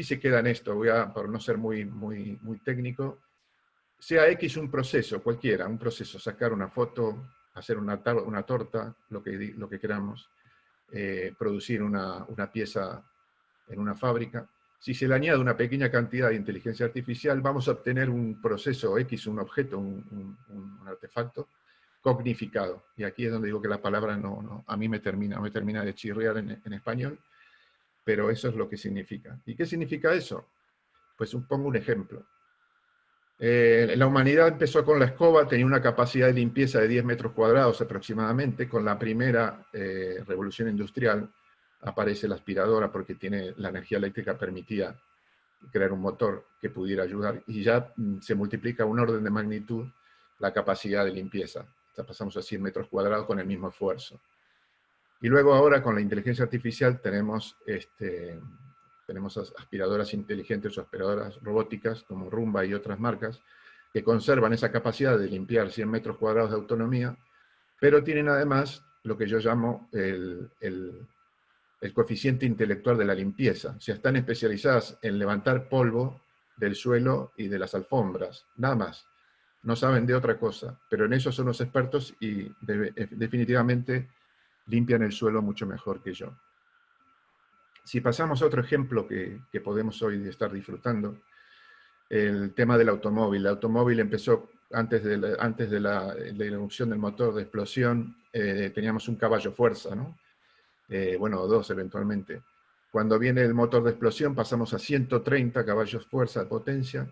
sí se queda en esto, por no ser muy técnico, sea X un proceso, cualquiera, un proceso, sacar una foto, hacer una torta, lo que queramos, producir una pieza en una fábrica. Si se le añade una pequeña cantidad de inteligencia artificial, vamos a obtener un proceso X, un objeto, un artefacto cognificado. Y aquí es donde digo que la palabra a mí me termina de chirriar en español, pero eso es lo que significa. ¿Y qué significa eso? Pues pongo un ejemplo. La humanidad empezó con la escoba, tenía una capacidad de limpieza de 10 metros cuadrados aproximadamente. Con la primera revolución industrial aparece la aspiradora porque la energía eléctrica permitía crear un motor que pudiera ayudar, y ya se multiplica un orden de magnitud la capacidad de limpieza. Ya pasamos a 100 metros cuadrados con el mismo esfuerzo. Y luego ahora con la inteligencia artificial tenemos aspiradoras inteligentes o aspiradoras robóticas como Roomba y otras marcas que conservan esa capacidad de limpiar 100 metros cuadrados de autonomía, pero tienen además lo que yo llamo el coeficiente intelectual de la limpieza. O sea, están especializadas en levantar polvo del suelo y de las alfombras, nada más. No saben de otra cosa, pero en eso son los expertos y definitivamente limpian el suelo mucho mejor que yo. Si pasamos a otro ejemplo que podemos hoy estar disfrutando, el tema del automóvil. El automóvil empezó antes de la erupción del motor de explosión, teníamos un caballo fuerza, ¿no? Bueno, dos eventualmente. Cuando viene el motor de explosión pasamos a 130 caballos fuerza de potencia,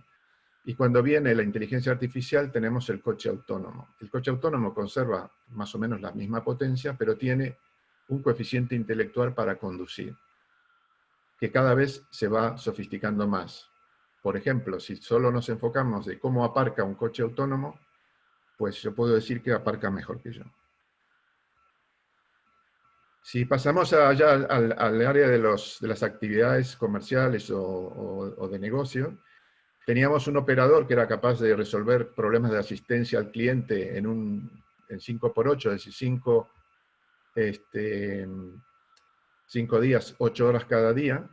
y cuando viene la inteligencia artificial tenemos el coche autónomo. El coche autónomo conserva más o menos la misma potencia, pero tiene un coeficiente intelectual para conducir, que cada vez se va sofisticando más. Por ejemplo, si solo nos enfocamos de cómo aparca un coche autónomo, pues yo puedo decir que aparca mejor que yo. Si pasamos allá al área de las actividades comerciales o de negocio, teníamos un operador que era capaz de resolver problemas de asistencia al cliente en 5×8, es decir, 5 días, 8 horas cada día.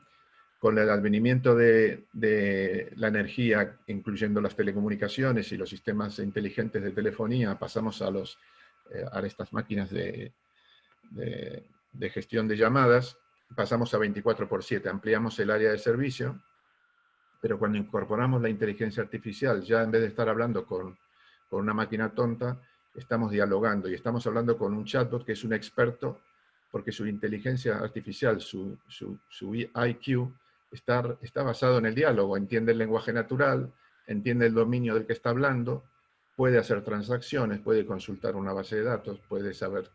Con el advenimiento de la energía, incluyendo las telecomunicaciones y los sistemas inteligentes de telefonía, pasamos a estas máquinas de gestión de llamadas, pasamos a 24/7, ampliamos el área de servicio, pero cuando incorporamos la inteligencia artificial, ya en vez de estar hablando con una máquina tonta, estamos dialogando y estamos hablando con un chatbot que es un experto, porque su inteligencia artificial, su IQ, está basado en el diálogo, entiende el lenguaje natural, entiende el dominio del que está hablando, puede hacer transacciones, puede consultar una base de datos, puede saber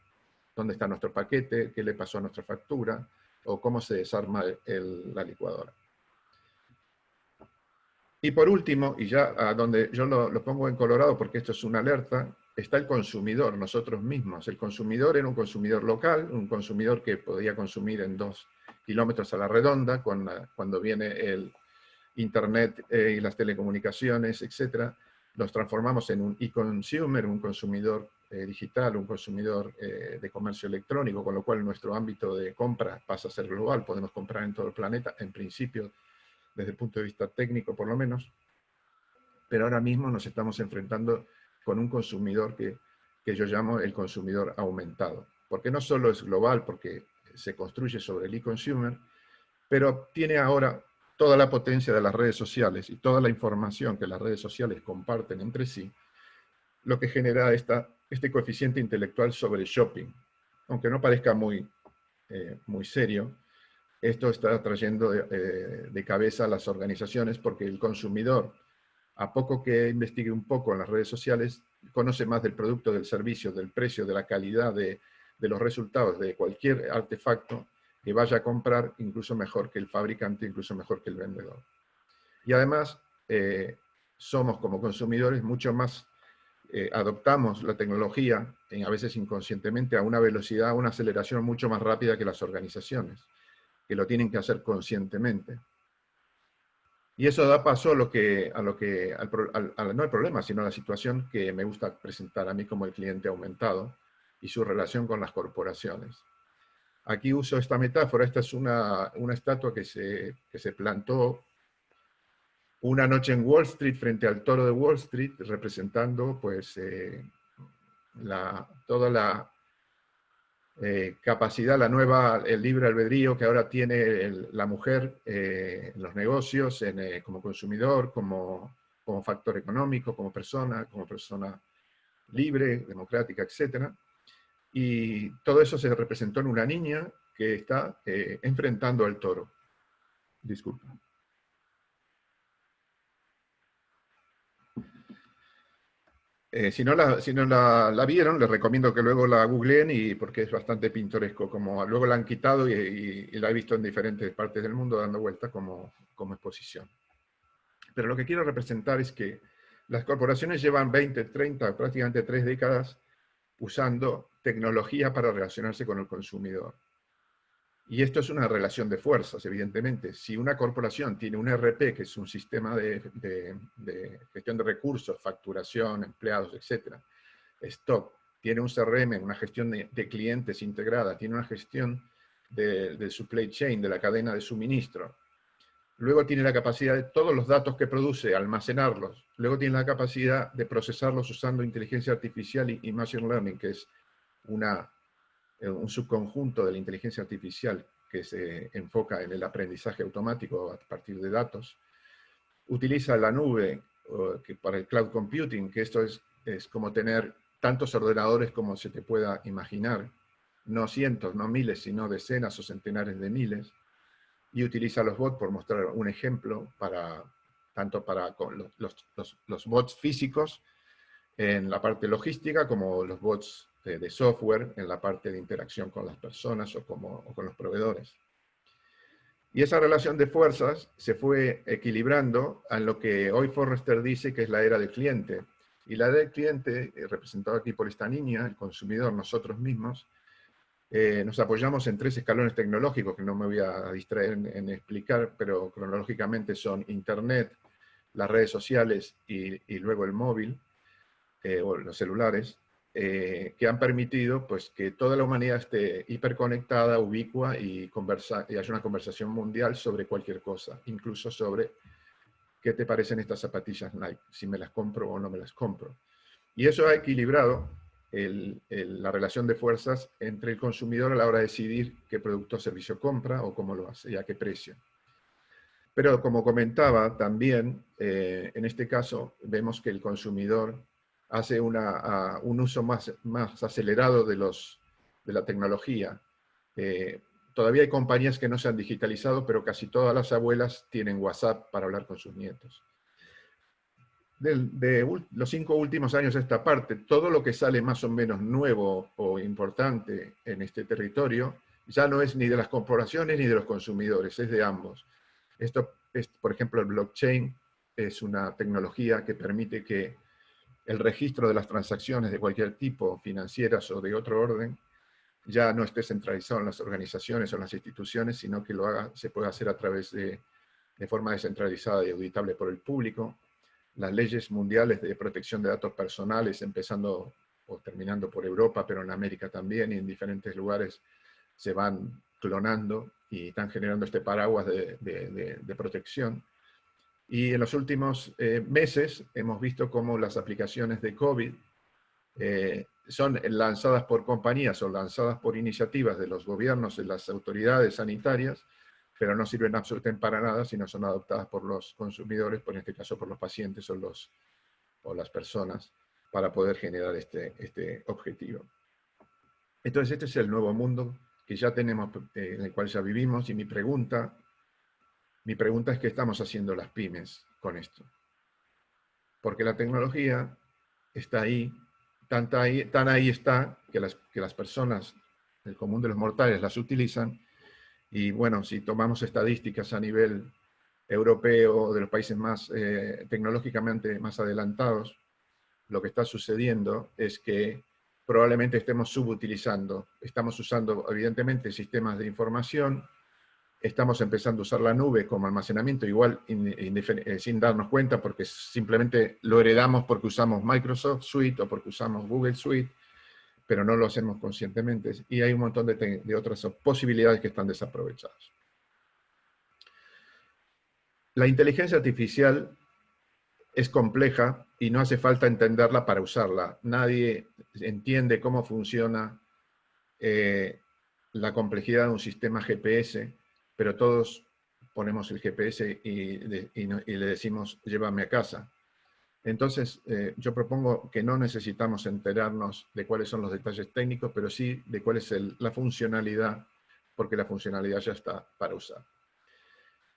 dónde está nuestro paquete, qué le pasó a nuestra factura, o cómo se desarma la licuadora. Y por último, y ya a donde yo lo pongo en colorado porque esto es una alerta, está el consumidor, nosotros mismos. El consumidor era un consumidor local, un consumidor que podía consumir en 2 kilómetros a la redonda, cuando viene el Internet y las telecomunicaciones, etc. Nos transformamos en un e-consumer, un consumidor digital, un consumidor de comercio electrónico, con lo cual nuestro ámbito de compra pasa a ser global, podemos comprar en todo el planeta, en principio, desde el punto de vista técnico por lo menos, pero ahora mismo nos estamos enfrentando con un consumidor que yo llamo el consumidor aumentado, porque no solo es global, porque se construye sobre el e-consumer, pero tiene ahora toda la potencia de las redes sociales y toda la información que las redes sociales comparten entre sí, lo que genera este coeficiente intelectual sobre shopping. Aunque no parezca muy serio, esto está trayendo de cabeza a las organizaciones, porque el consumidor, a poco que investigue un poco en las redes sociales, conoce más del producto, del servicio, del precio, de la calidad, de los resultados de cualquier artefacto que vaya a comprar, incluso mejor que el fabricante, incluso mejor que el vendedor. Y además, somos como consumidores mucho más, adoptamos la tecnología, a veces inconscientemente, a una velocidad, a una aceleración mucho más rápida que las organizaciones, que lo tienen que hacer conscientemente. Y eso da paso no al problema, sino a la situación que me gusta presentar a mí como el cliente aumentado y su relación con las corporaciones. Aquí uso esta metáfora. Esta es una estatua que se plantó una noche en Wall Street frente al toro de Wall Street, representando pues toda la capacidad, el libre albedrío que ahora tiene la mujer en los negocios, como consumidor, como factor económico, como persona libre, democrática, etc. Y todo eso se representó en una niña que está enfrentando al toro. Disculpa. Si no la vieron, les recomiendo que luego la googleen, porque es bastante pintoresco. Luego la han quitado y la he visto en diferentes partes del mundo dando vuelta como exposición. Pero lo que quiero representar es que las corporaciones llevan 20, 30, prácticamente 3 décadas usando tecnología para relacionarse con el consumidor. Y esto es una relación de fuerzas, evidentemente. Si una corporación tiene un ERP, que es un sistema de gestión de recursos, facturación, empleados, etc., stock, tiene un CRM, una gestión de clientes integrada, tiene una gestión de supply chain, de la cadena de suministro, luego tiene la capacidad de todos los datos que produce, almacenarlos, luego tiene la capacidad de procesarlos usando inteligencia artificial y machine learning, que es un subconjunto de la inteligencia artificial que se enfoca en el aprendizaje automático a partir de datos. Utiliza la nube para el cloud computing, que esto es como tener tantos ordenadores como se te pueda imaginar, no cientos, no miles, sino decenas o centenares de miles. Y utiliza los bots, por mostrar un ejemplo, tanto para los bots físicos en la parte logística, como los bots de software en la parte de interacción con las personas o con los proveedores. Y esa relación de fuerzas se fue equilibrando en lo que hoy Forrester dice que es la era del cliente. Y la era del cliente, representada aquí por esta niña, el consumidor, nosotros mismos, nos apoyamos en 3 escalones tecnológicos que no me voy a distraer en explicar, pero cronológicamente son Internet, las redes sociales y luego el móvil, o los celulares, que han permitido pues, que toda la humanidad esté hiperconectada, ubicua y haya una conversación mundial sobre cualquier cosa, incluso sobre qué te parecen estas zapatillas Nike, si me las compro o no me las compro. Y eso ha equilibrado la relación de fuerzas entre el consumidor a la hora de decidir qué producto o servicio compra o cómo lo hace y a qué precio. Pero como comentaba también, en este caso vemos que el consumidor hace un uso más acelerado de la tecnología. Todavía hay compañías que no se han digitalizado, pero casi todas las abuelas tienen WhatsApp para hablar con sus nietos. De los 5 últimos años a esta parte, todo lo que sale más o menos nuevo o importante en este territorio, ya no es ni de las corporaciones ni de los consumidores, es de ambos. Esto es, por ejemplo, el blockchain es una tecnología que permite que el registro de las transacciones de cualquier tipo, financieras o de otro orden, ya no esté centralizado en las organizaciones o en las instituciones, sino que se puede hacer a través de forma descentralizada y auditable por el público. Las leyes mundiales de protección de datos personales, empezando o terminando por Europa, pero en América también y en diferentes lugares, se van clonando y están generando este paraguas de protección. Y en los últimos meses hemos visto cómo las aplicaciones de COVID son lanzadas por compañías o lanzadas por iniciativas de los gobiernos y las autoridades sanitarias, pero no sirven absolutamente para nada si no son adoptadas por los consumidores, en este caso por los pacientes o las personas, para poder generar este objetivo. Entonces este es el nuevo mundo que ya tenemos, en el cual ya vivimos, y mi pregunta es qué estamos haciendo las pymes con esto. Porque la tecnología está ahí, tan ahí está que las personas, el común de los mortales, las utilizan. Y bueno, si tomamos estadísticas a nivel europeo, de los países más tecnológicamente más adelantados, lo que está sucediendo es que probablemente estemos subutilizando. Estamos usando, evidentemente, sistemas de información, estamos empezando a usar la nube como almacenamiento, igual sin darnos cuenta, porque simplemente lo heredamos porque usamos Microsoft Suite o porque usamos Google Suite, pero no lo hacemos conscientemente. Y hay un montón de otras posibilidades que están desaprovechadas. La inteligencia artificial es compleja y no hace falta entenderla para usarla. Nadie entiende cómo funciona la complejidad de un sistema GPS, pero todos ponemos el GPS y le decimos llévame a casa. Entonces, yo propongo que no necesitamos enterarnos de cuáles son los detalles técnicos, pero sí de cuál es la funcionalidad, porque la funcionalidad ya está para usar.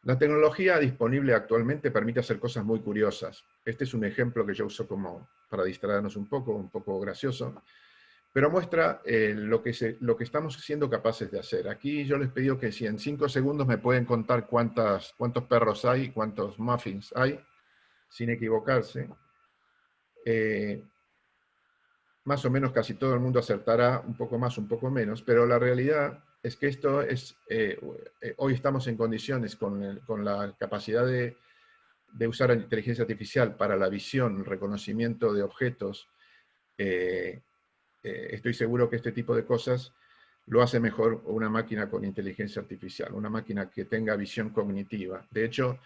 La tecnología disponible actualmente permite hacer cosas muy curiosas. Este es un ejemplo que yo uso como para distraernos un poco gracioso, pero muestra lo que estamos siendo capaces de hacer. Aquí yo les pido que si en 5 segundos me pueden contar cuántos perros hay, cuántos muffins hay, sin equivocarse. Más o menos casi todo el mundo acertará, un poco más, un poco menos, pero la realidad es que esto es, hoy estamos en condiciones con la capacidad de usar la inteligencia artificial para la visión, el reconocimiento de objetos. Estoy seguro que este tipo de cosas lo hace mejor una máquina con inteligencia artificial, una máquina que tenga visión cognitiva. De hecho,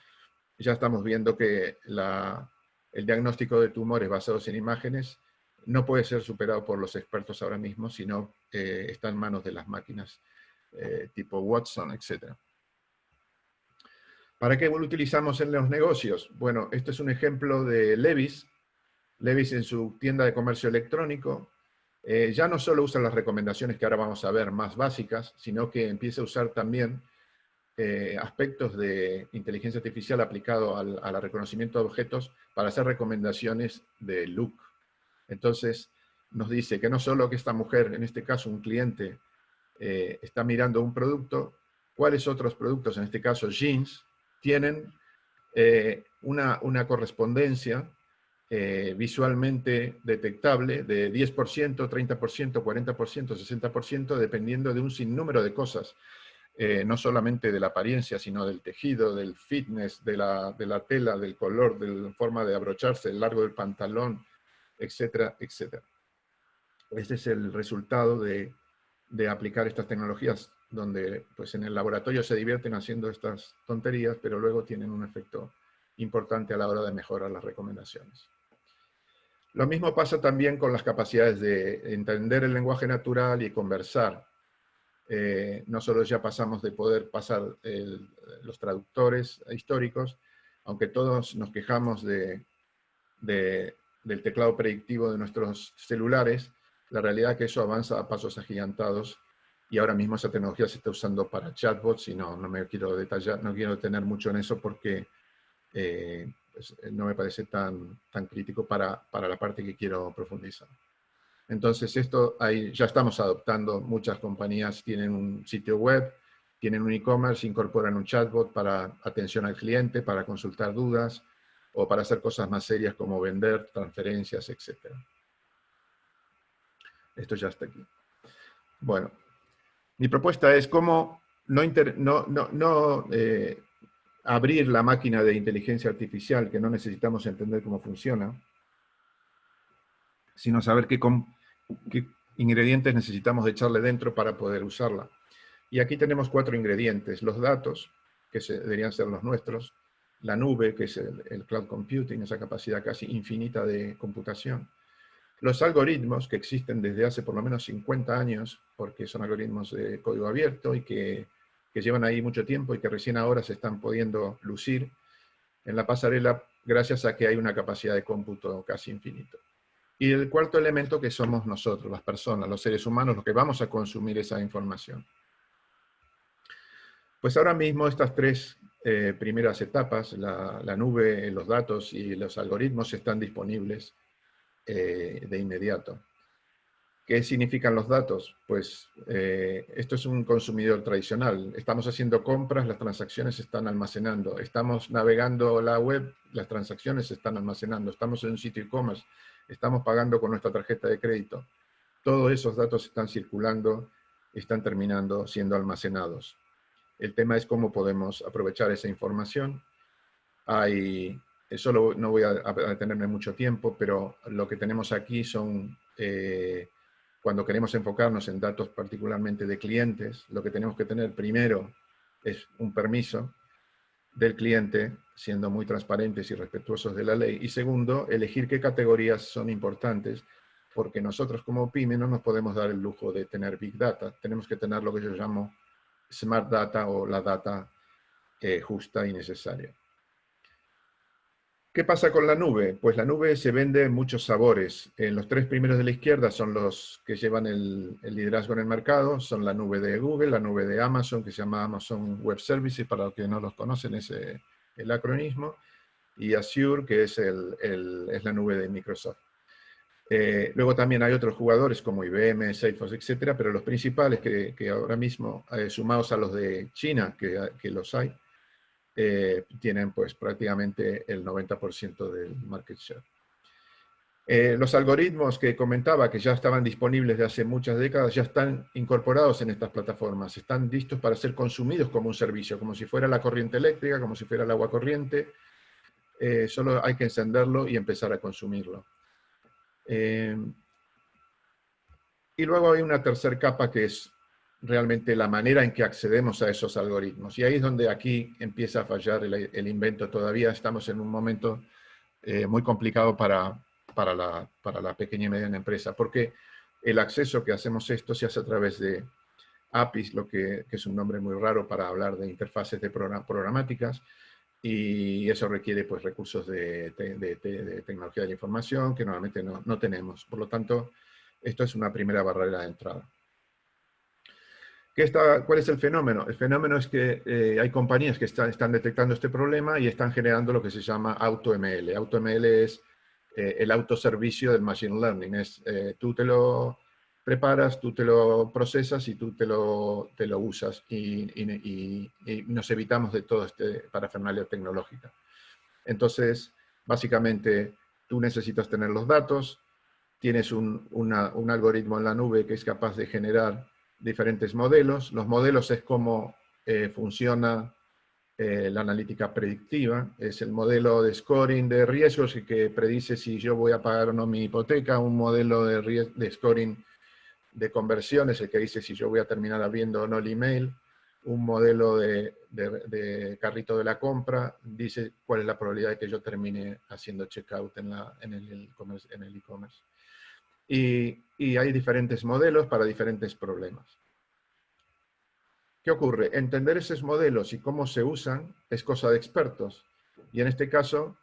ya estamos viendo que el diagnóstico de tumores basados en imágenes no puede ser superado por los expertos ahora mismo, sino está en manos de las máquinas tipo Watson, etc. ¿Para qué lo utilizamos en los negocios? Bueno, este es un ejemplo de Levi's. Levi's en su tienda de comercio electrónico ya no solo usa las recomendaciones que ahora vamos a ver más básicas, sino que empieza a usar también aspectos de inteligencia artificial aplicado al reconocimiento de objetos para hacer recomendaciones de look. Entonces, nos dice que no solo que esta mujer, en este caso un cliente, está mirando un producto, cuáles otros productos, en este caso jeans, tienen una correspondencia visualmente detectable de 10%, 30%, 40%, 60%, dependiendo de un sinnúmero de cosas. No solamente de la apariencia, sino del tejido, del fitness, de la tela, del color, de la forma de abrocharse, el largo del pantalón, etcétera, etcétera. Este es el resultado de aplicar estas tecnologías, donde pues, en el laboratorio se divierten haciendo estas tonterías, pero luego tienen un efecto importante a la hora de mejorar las recomendaciones. Lo mismo pasa también con las capacidades de entender el lenguaje natural y conversar. No solo ya pasamos de poder pasar los traductores históricos, aunque todos nos quejamos del teclado predictivo de nuestros celulares, la realidad es que eso avanza a pasos agigantados y ahora mismo esa tecnología se está usando para chatbots y no me quiero detallar, no quiero detener mucho en eso porque pues, no me parece tan crítico para la parte que quiero profundizar. Entonces esto ahí ya estamos adoptando, muchas compañías tienen un sitio web, tienen un e-commerce, incorporan un chatbot para atención al cliente, para consultar dudas o para hacer cosas más serias como vender, transferencias, etc. Esto ya está aquí. Bueno, mi propuesta es cómo no abrir la máquina de inteligencia artificial, que no necesitamos entender cómo funciona, sino saber qué ingredientes necesitamos de echarle dentro para poder usarla. Y aquí tenemos 4 ingredientes: los datos, que deberían ser los nuestros; la nube, que es el cloud computing, esa capacidad casi infinita de computación; los algoritmos, que existen desde hace por lo menos 50 años, porque son algoritmos de código abierto y que llevan ahí mucho tiempo y que recién ahora se están pudiendo lucir en la pasarela gracias a que hay una capacidad de cómputo casi infinito. Y el cuarto elemento, que somos nosotros, las personas, los seres humanos, los que vamos a consumir esa información. Pues ahora mismo estas 3 primeras etapas, la nube, los datos y los algoritmos, están disponibles de inmediato. ¿Qué significan los datos? Pues esto es un consumidor tradicional. Estamos haciendo compras, las transacciones se están almacenando. Estamos navegando la web, las transacciones se están almacenando. Estamos en un sitio e-commerce, estamos pagando con nuestra tarjeta de crédito. Todos esos datos están circulando, están terminando siendo almacenados. El tema es cómo podemos aprovechar esa información. Solo no voy a detenerme mucho tiempo, pero lo que tenemos aquí son, cuando queremos enfocarnos en datos particularmente de clientes, lo que tenemos que tener primero es un permiso. del cliente, siendo muy transparentes y respetuosos de la ley. Y segundo, elegir qué categorías son importantes, porque nosotros como pyme no nos podemos dar el lujo de tener Big Data. Tenemos que tener lo que yo llamo Smart Data o la data justa y necesaria. ¿Qué pasa con la nube? Pues la nube se vende en muchos sabores. Los tres primeros de la izquierda son los que llevan el liderazgo en el mercado. Son la nube de Google, la nube de Amazon, que se llama Amazon Web Services, para los que no los conocen es el acronismo, y Azure, que es la nube de Microsoft. Luego también hay otros jugadores como IBM, Salesforce, etcétera, pero los principales que ahora mismo, sumados a los de China, que los hay, tienen pues prácticamente el 90% del market share. Los algoritmos que comentaba, que ya estaban disponibles de hace muchas décadas, ya están incorporados en estas plataformas, están listos para ser consumidos como un servicio, como si fuera la corriente eléctrica, como si fuera el agua corriente. Solo hay que encenderlo y empezar a consumirlo. Y luego hay una tercera capa que es realmente la manera en que accedemos a esos algoritmos. Y ahí es donde aquí empieza a fallar el invento. Todavía estamos en un momento muy complicado para la pequeña y mediana empresa, porque el acceso que hacemos esto se hace a través de APIs, que es un nombre muy raro para hablar de interfaces de programáticas, y eso requiere pues, recursos de tecnología de la información que normalmente no tenemos. Por lo tanto, esto es una primera barrera de entrada. ¿Cuál es el fenómeno? El fenómeno es que hay compañías que están detectando este problema y están generando lo que se llama AutoML. AutoML es el autoservicio del Machine Learning. Tú te lo preparas, tú te lo procesas y tú te lo usas. Y nos evitamos de todo este parafernalia tecnológica. Entonces, básicamente, tú necesitas tener los datos, tienes un algoritmo en la nube que es capaz de generar diferentes modelos. Los modelos es cómo funciona la analítica predictiva. Es el modelo de scoring de riesgos que predice si yo voy a pagar o no mi hipoteca. Un modelo de scoring de conversiones, el que dice si yo voy a terminar abriendo o no el email. Un modelo de carrito de la compra dice cuál es la probabilidad de que yo termine haciendo checkout en el e-commerce. Y hay diferentes modelos para diferentes problemas. ¿Qué ocurre? Entender esos modelos y cómo se usan es cosa de expertos. Y en este caso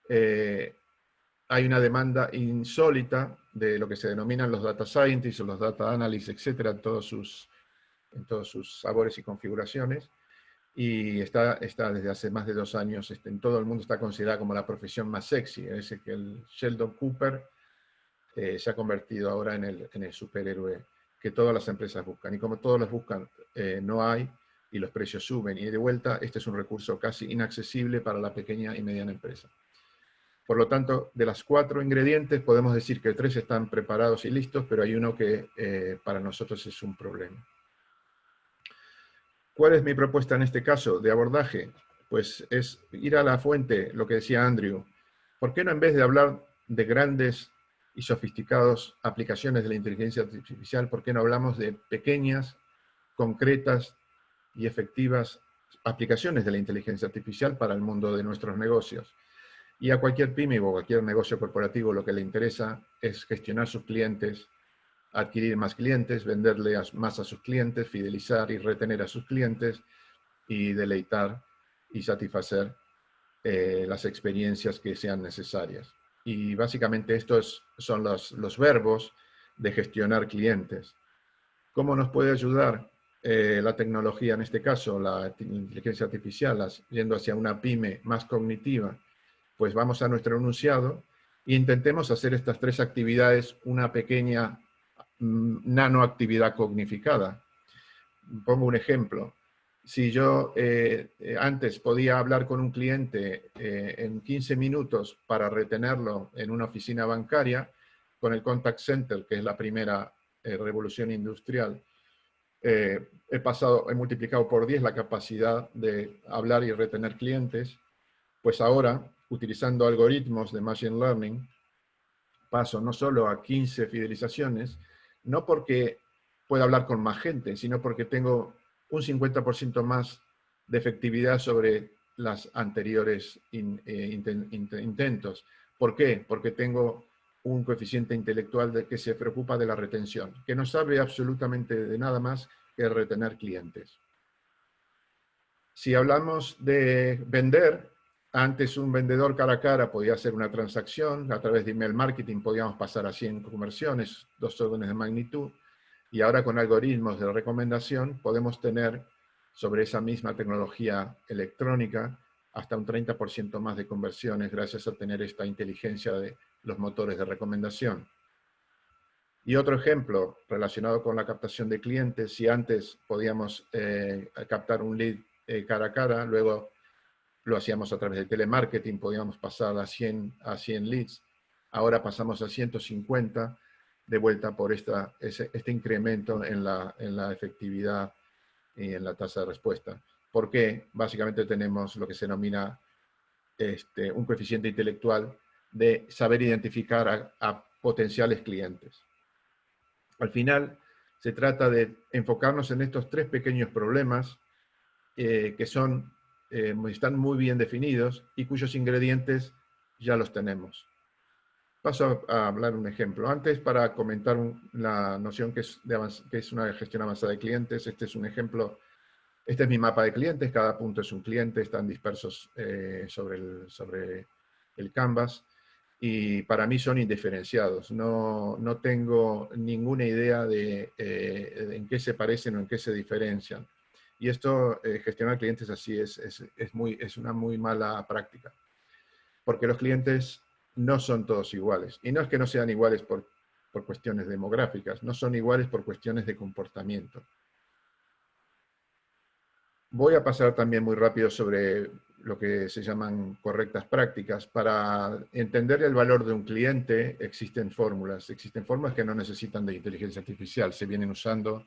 hay una demanda insólita de lo que se denominan los data scientists o los data analysts, etcétera, en todos sus sabores y configuraciones. Y está desde hace más de 2 años, en todo el mundo está considerada como la profesión más sexy. Es que el Sheldon Cooper se ha convertido ahora en el superhéroe que todas las empresas buscan. Y como todos los buscan, no hay, y los precios suben. Y de vuelta, este es un recurso casi inaccesible para la pequeña y mediana empresa. Por lo tanto, de las 4 ingredientes, podemos decir que 3 están preparados y listos, pero hay uno que para nosotros es un problema. ¿Cuál es mi propuesta en este caso de abordaje? Pues es ir a la fuente, lo que decía Andrew. ¿Por qué no, en vez de hablar de grandes y sofisticadas aplicaciones de la inteligencia artificial, por qué no hablamos de pequeñas, concretas y efectivas aplicaciones de la inteligencia artificial para el mundo de nuestros negocios? Y a cualquier pyme o cualquier negocio corporativo lo que le interesa es gestionar sus clientes, adquirir más clientes, venderle más a sus clientes, fidelizar y retener a sus clientes y deleitar y satisfacer las experiencias que sean necesarias. Y básicamente estos son los verbos de gestionar clientes. ¿Cómo nos puede ayudar la tecnología, en este caso la inteligencia artificial, yendo hacia una pyme más cognitiva? Pues vamos a nuestro enunciado e intentemos hacer estas 3 actividades una pequeña nanoactividad cognificada. Pongo un ejemplo. Si yo antes podía hablar con un cliente en 15 minutos para retenerlo en una oficina bancaria, con el contact center, que es la primera revolución industrial, he multiplicado por 10 la capacidad de hablar y retener clientes. Pues ahora, utilizando algoritmos de Machine Learning, paso no solo a 15 fidelizaciones, no porque pueda hablar con más gente, sino porque tengo un 50% más de efectividad sobre las anteriores intentos. ¿Por qué? Porque tengo un coeficiente intelectual que se preocupa de la retención, que no sabe absolutamente de nada más que retener clientes. Si hablamos de vender, antes un vendedor cara a cara podía hacer una transacción, a través de email marketing podíamos pasar a 100 conversiones, 2 órdenes de magnitud, y ahora con algoritmos de recomendación podemos tener sobre esa misma tecnología electrónica hasta un 30% más de conversiones gracias a tener esta inteligencia de los motores de recomendación. Y otro ejemplo relacionado con la captación de clientes, si antes podíamos captar un lead cara a cara, luego lo hacíamos a través de telemarketing, podíamos pasar a 100 leads, ahora pasamos a 150, de vuelta por este incremento en la efectividad y en la tasa de respuesta. Porque básicamente tenemos lo que se denomina un coeficiente intelectual de saber identificar a potenciales clientes. Al final, se trata de enfocarnos en estos 3 pequeños problemas que están muy bien definidos y cuyos ingredientes ya los tenemos. Paso a hablar un ejemplo. Antes, para comentar la noción que es una gestión avanzada de clientes, este es un ejemplo. Este es mi mapa de clientes, cada punto es un cliente, están dispersos sobre el canvas. Y para mí son indiferenciados. No tengo ninguna idea de en qué se parecen o en qué se diferencian. Y esto, gestionar clientes así es una muy mala práctica. Porque los clientes no son todos iguales. Y no es que no sean iguales por cuestiones demográficas, no son iguales por cuestiones de comportamiento. Voy a pasar también muy rápido sobre lo que se llaman correctas prácticas. Para entender el valor de un cliente existen fórmulas que no necesitan de inteligencia artificial, se vienen usando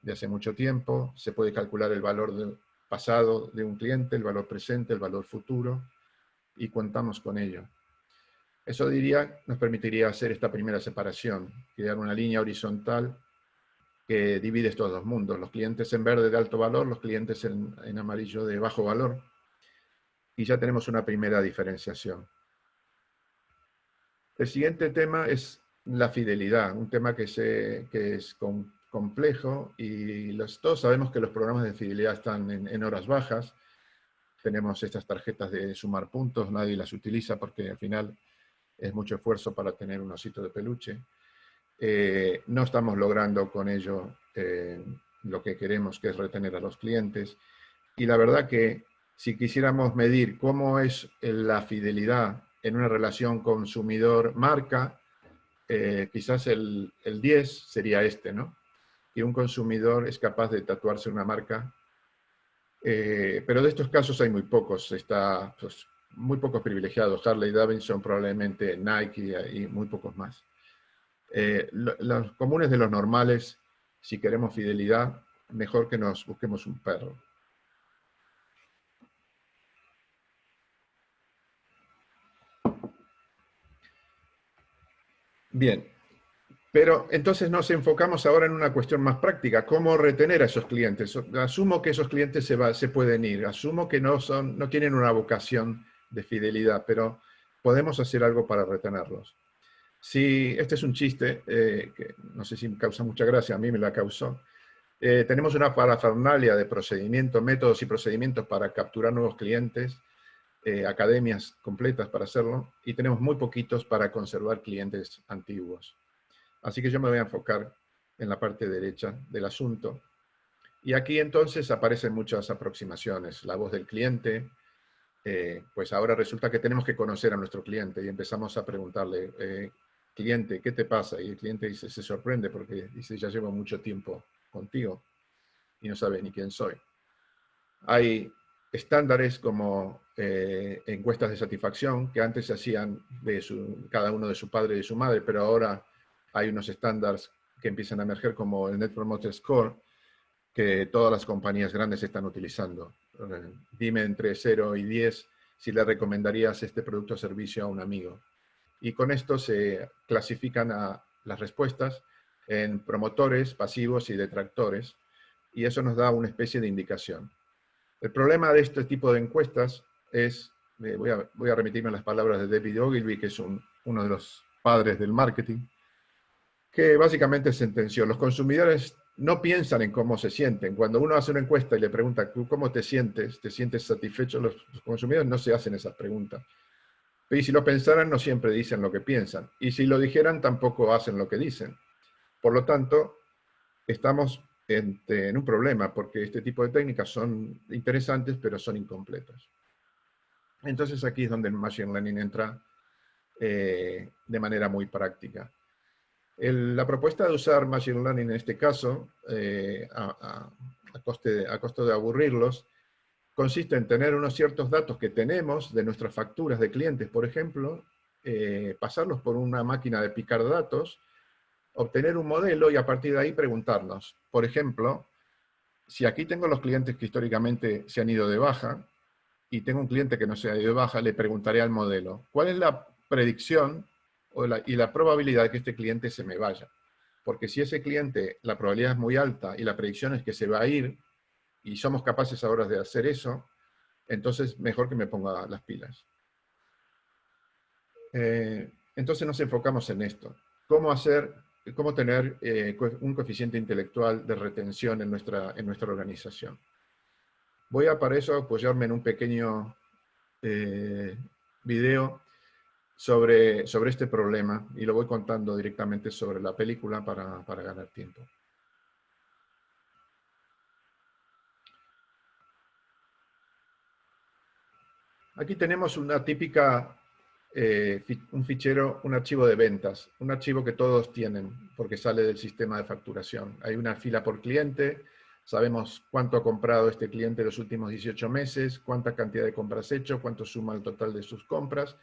de hace mucho tiempo, se puede calcular el valor pasado de un cliente, el valor presente, el valor futuro, y contamos con ello. Eso nos permitiría hacer esta primera separación, crear una línea horizontal que divide estos 2 mundos, los clientes en verde de alto valor, los clientes en amarillo de bajo valor, y ya tenemos una primera diferenciación. El siguiente tema es la fidelidad, un tema que es complejo y todos sabemos que los programas de fidelidad están en horas bajas. Tenemos estas tarjetas de sumar puntos, nadie las utiliza porque al final es mucho esfuerzo para tener un osito de peluche. No estamos logrando con ello lo que queremos, que es retener a los clientes. Y la verdad que si quisiéramos medir cómo es la fidelidad en una relación consumidor-marca, quizás el 10 sería ¿no? Que un consumidor es capaz de tatuarse una marca. Pero de estos casos hay muy pocos. Pues, muy pocos privilegiados. Harley Davidson, probablemente Nike y muy pocos más. Los comunes de los normales, si queremos fidelidad, mejor que nos busquemos un perro. Bien, pero entonces nos enfocamos ahora en una cuestión más práctica, cómo retener a esos clientes. Asumo que esos clientes se pueden ir, asumo que no tienen una vocación de fidelidad, pero podemos hacer algo para retenerlos. Si este es un chiste, que no sé si causa mucha gracia, a mí me la causó. Tenemos una parafernalia de procedimientos, métodos y procedimientos para capturar nuevos clientes, academias completas para hacerlo, y tenemos muy poquitos para conservar clientes antiguos. Así que yo me voy a enfocar en la parte derecha del asunto. Y aquí entonces aparecen muchas aproximaciones. La voz del cliente, pues ahora resulta que tenemos que conocer a nuestro cliente y empezamos a preguntarle, cliente, ¿qué te pasa? Y el cliente se sorprende porque dice, ya llevo mucho tiempo contigo y no sabes ni quién soy. Hay estándares como encuestas de satisfacción que antes se hacían cada uno de su padre y de su madre, pero ahora hay unos estándares que empiezan a emerger como el Net Promoter Score, que todas las compañías grandes están utilizando. Dime entre 0 y 10 si le recomendarías este producto o servicio a un amigo. Y con esto se clasifican las respuestas en promotores, pasivos y detractores, y eso nos da una especie de indicación. El problema de este tipo de encuestas es, voy a remitirme a las palabras de David Ogilvy, que es uno de los padres del marketing, que básicamente sentenció: los consumidores no piensan en cómo se sienten. Cuando uno hace una encuesta y le pregunta, ¿tú cómo te sientes? ¿Te sientes satisfecho? Los consumidores no se hacen esas preguntas. Y si lo pensaran, no siempre dicen lo que piensan. Y si lo dijeran, tampoco hacen lo que dicen. Por lo tanto, estamos en un problema, porque este tipo de técnicas son interesantes, pero son incompletas. Entonces aquí es donde el Machine Learning entra de manera muy práctica. La propuesta de usar Machine Learning en este caso, a costo de aburrirlos, consiste en tener unos ciertos datos que tenemos de nuestras facturas de clientes, por ejemplo, pasarlos por una máquina de picar datos, obtener un modelo y a partir de ahí preguntarnos. Por ejemplo, si aquí tengo los clientes que históricamente se han ido de baja y tengo un cliente que no se ha ido de baja, le preguntaré al modelo, ¿cuál es la predicción y la probabilidad de que este cliente se me vaya? Porque si ese cliente, la probabilidad es muy alta y la predicción es que se va a ir, y somos capaces ahora de hacer eso, entonces mejor que me ponga las pilas. Entonces nos enfocamos en esto. Cómo tener un coeficiente intelectual de retención en nuestra organización. Voy a para eso apoyarme en un pequeño video sobre este problema y lo voy contando directamente sobre la película para ganar tiempo. Aquí tenemos una típica, un fichero, un archivo de ventas, un archivo que todos tienen porque sale del sistema de facturación. Hay una fila por cliente, sabemos cuánto ha comprado este cliente los últimos 18 meses, cuánta cantidad de compras ha hecho, cuánto suma el total de sus compras.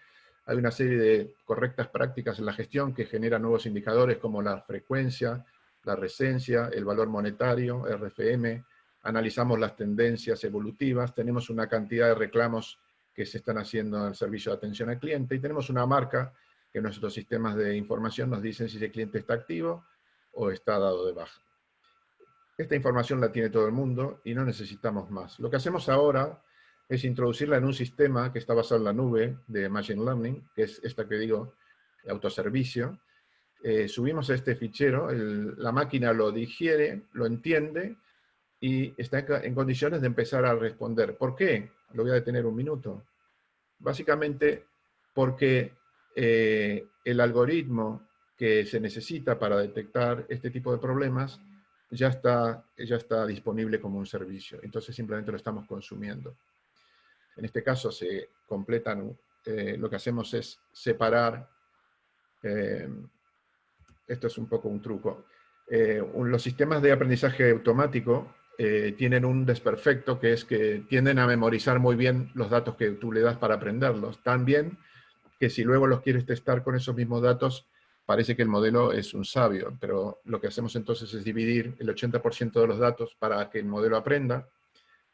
Hay una serie de correctas prácticas en la gestión que generan nuevos indicadores como la frecuencia, la recencia, el valor monetario, RFM. Analizamos las tendencias evolutivas, tenemos una cantidad de reclamos que se están haciendo en el servicio de atención al cliente, y tenemos una marca que nuestros sistemas de información nos dicen si ese cliente está activo o está dado de baja. Esta información la tiene todo el mundo y no necesitamos más. Lo que hacemos ahora es introducirla en un sistema que está basado en la nube de Machine Learning, que es esta que digo, autoservicio. Subimos este fichero, la máquina lo digiere, lo entiende y está en condiciones de empezar a responder. ¿Por qué? Lo voy a detener un minuto. Básicamente porque el algoritmo que se necesita para detectar este tipo de problemas ya está disponible como un servicio. Entonces simplemente lo estamos consumiendo. En este caso se completan, lo que hacemos es separar, esto es un poco un truco, los sistemas de aprendizaje automático tienen un desperfecto, que es que tienden a memorizar muy bien los datos que tú le das para aprenderlos, tan bien que si luego los quieres testar con esos mismos datos, parece que el modelo es un sabio, pero lo que hacemos entonces es dividir el 80% de los datos para que el modelo aprenda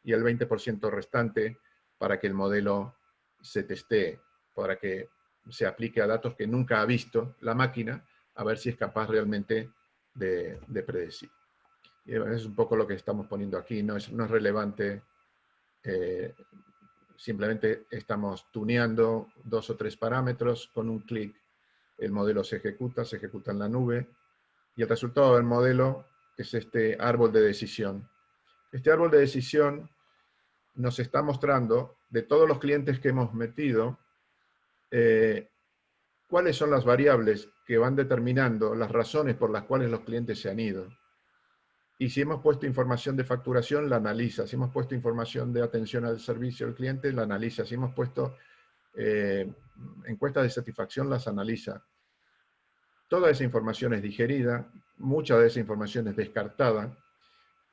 y el 20% restante para que el modelo se testee, para que se aplique a datos que nunca ha visto la máquina, a ver si es capaz realmente de predecir. Y es un poco lo que estamos poniendo aquí, no es relevante, simplemente estamos tuneando 2 o 3 parámetros, con un clic el modelo se ejecuta en la nube, y el resultado del modelo es este árbol de decisión. Este árbol de decisión nos está mostrando, de todos los clientes que hemos metido, cuáles son las variables que van determinando las razones por las cuales los clientes se han ido. Y si hemos puesto información de facturación, la analiza. Si hemos puesto información de atención al servicio al cliente, la analiza. Si hemos puesto encuestas de satisfacción, las analiza. Toda esa información es digerida, mucha de esa información es descartada,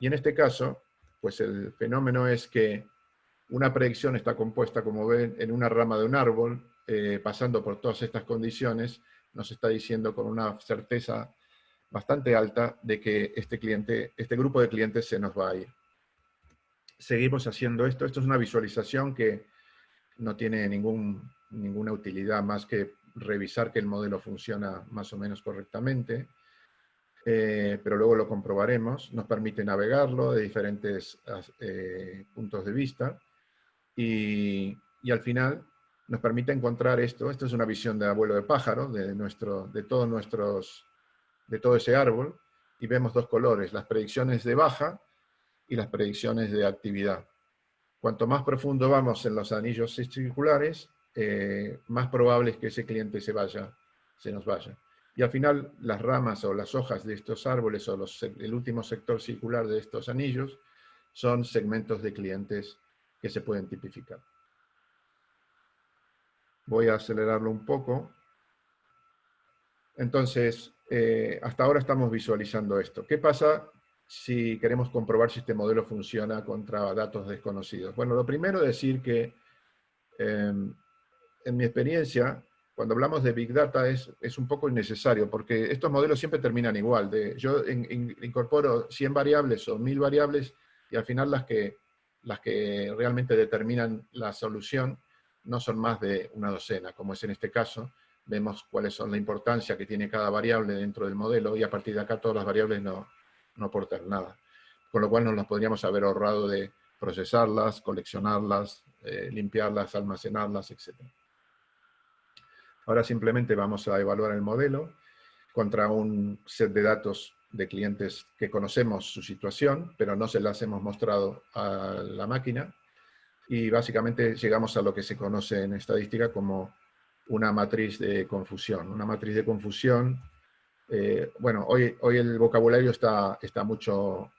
y en este caso, pues el fenómeno es que una predicción está compuesta, como ven, en una rama de un árbol, pasando por todas estas condiciones, nos está diciendo con una certeza bastante alta de que este grupo de clientes se nos va a ir. Seguimos haciendo esto. Esto es una visualización que no tiene ninguna utilidad más que revisar que el modelo funciona más o menos correctamente, pero luego lo comprobaremos. Nos permite navegarlo de diferentes puntos de vista, y y al final nos permite encontrar esto. Esto es una visión de abuelo de pájaro, de todo ese árbol, y vemos dos colores, las predicciones de baja y las predicciones de actividad. Cuanto más profundo vamos en los anillos circulares, más probable es que ese cliente se nos vaya. Y al final, las ramas o las hojas de estos árboles o el último sector circular de estos anillos son segmentos de clientes que se pueden tipificar. Voy a acelerarlo un poco. Entonces, hasta ahora estamos visualizando esto. ¿Qué pasa si queremos comprobar si este modelo funciona contra datos desconocidos? Bueno, lo primero es decir que, en mi experiencia, cuando hablamos de Big Data es un poco innecesario, porque estos modelos siempre terminan igual. Yo incorporo 100 variables o 1000 variables, y al final las que realmente determinan la solución no son más de una docena, como es en este caso. Vemos cuáles son la importancia que tiene cada variable dentro del modelo, y a partir de acá todas las variables no aportan nada. Con lo cual nos las podríamos haber ahorrado de procesarlas, coleccionarlas, limpiarlas, almacenarlas, etc. Ahora simplemente vamos a evaluar el modelo contra un set de datos de clientes que conocemos su situación, pero no se las hemos mostrado a la máquina, y básicamente llegamos a lo que se conoce en estadística como una matriz de confusión. Una matriz de confusión, bueno, hoy el vocabulario está mucho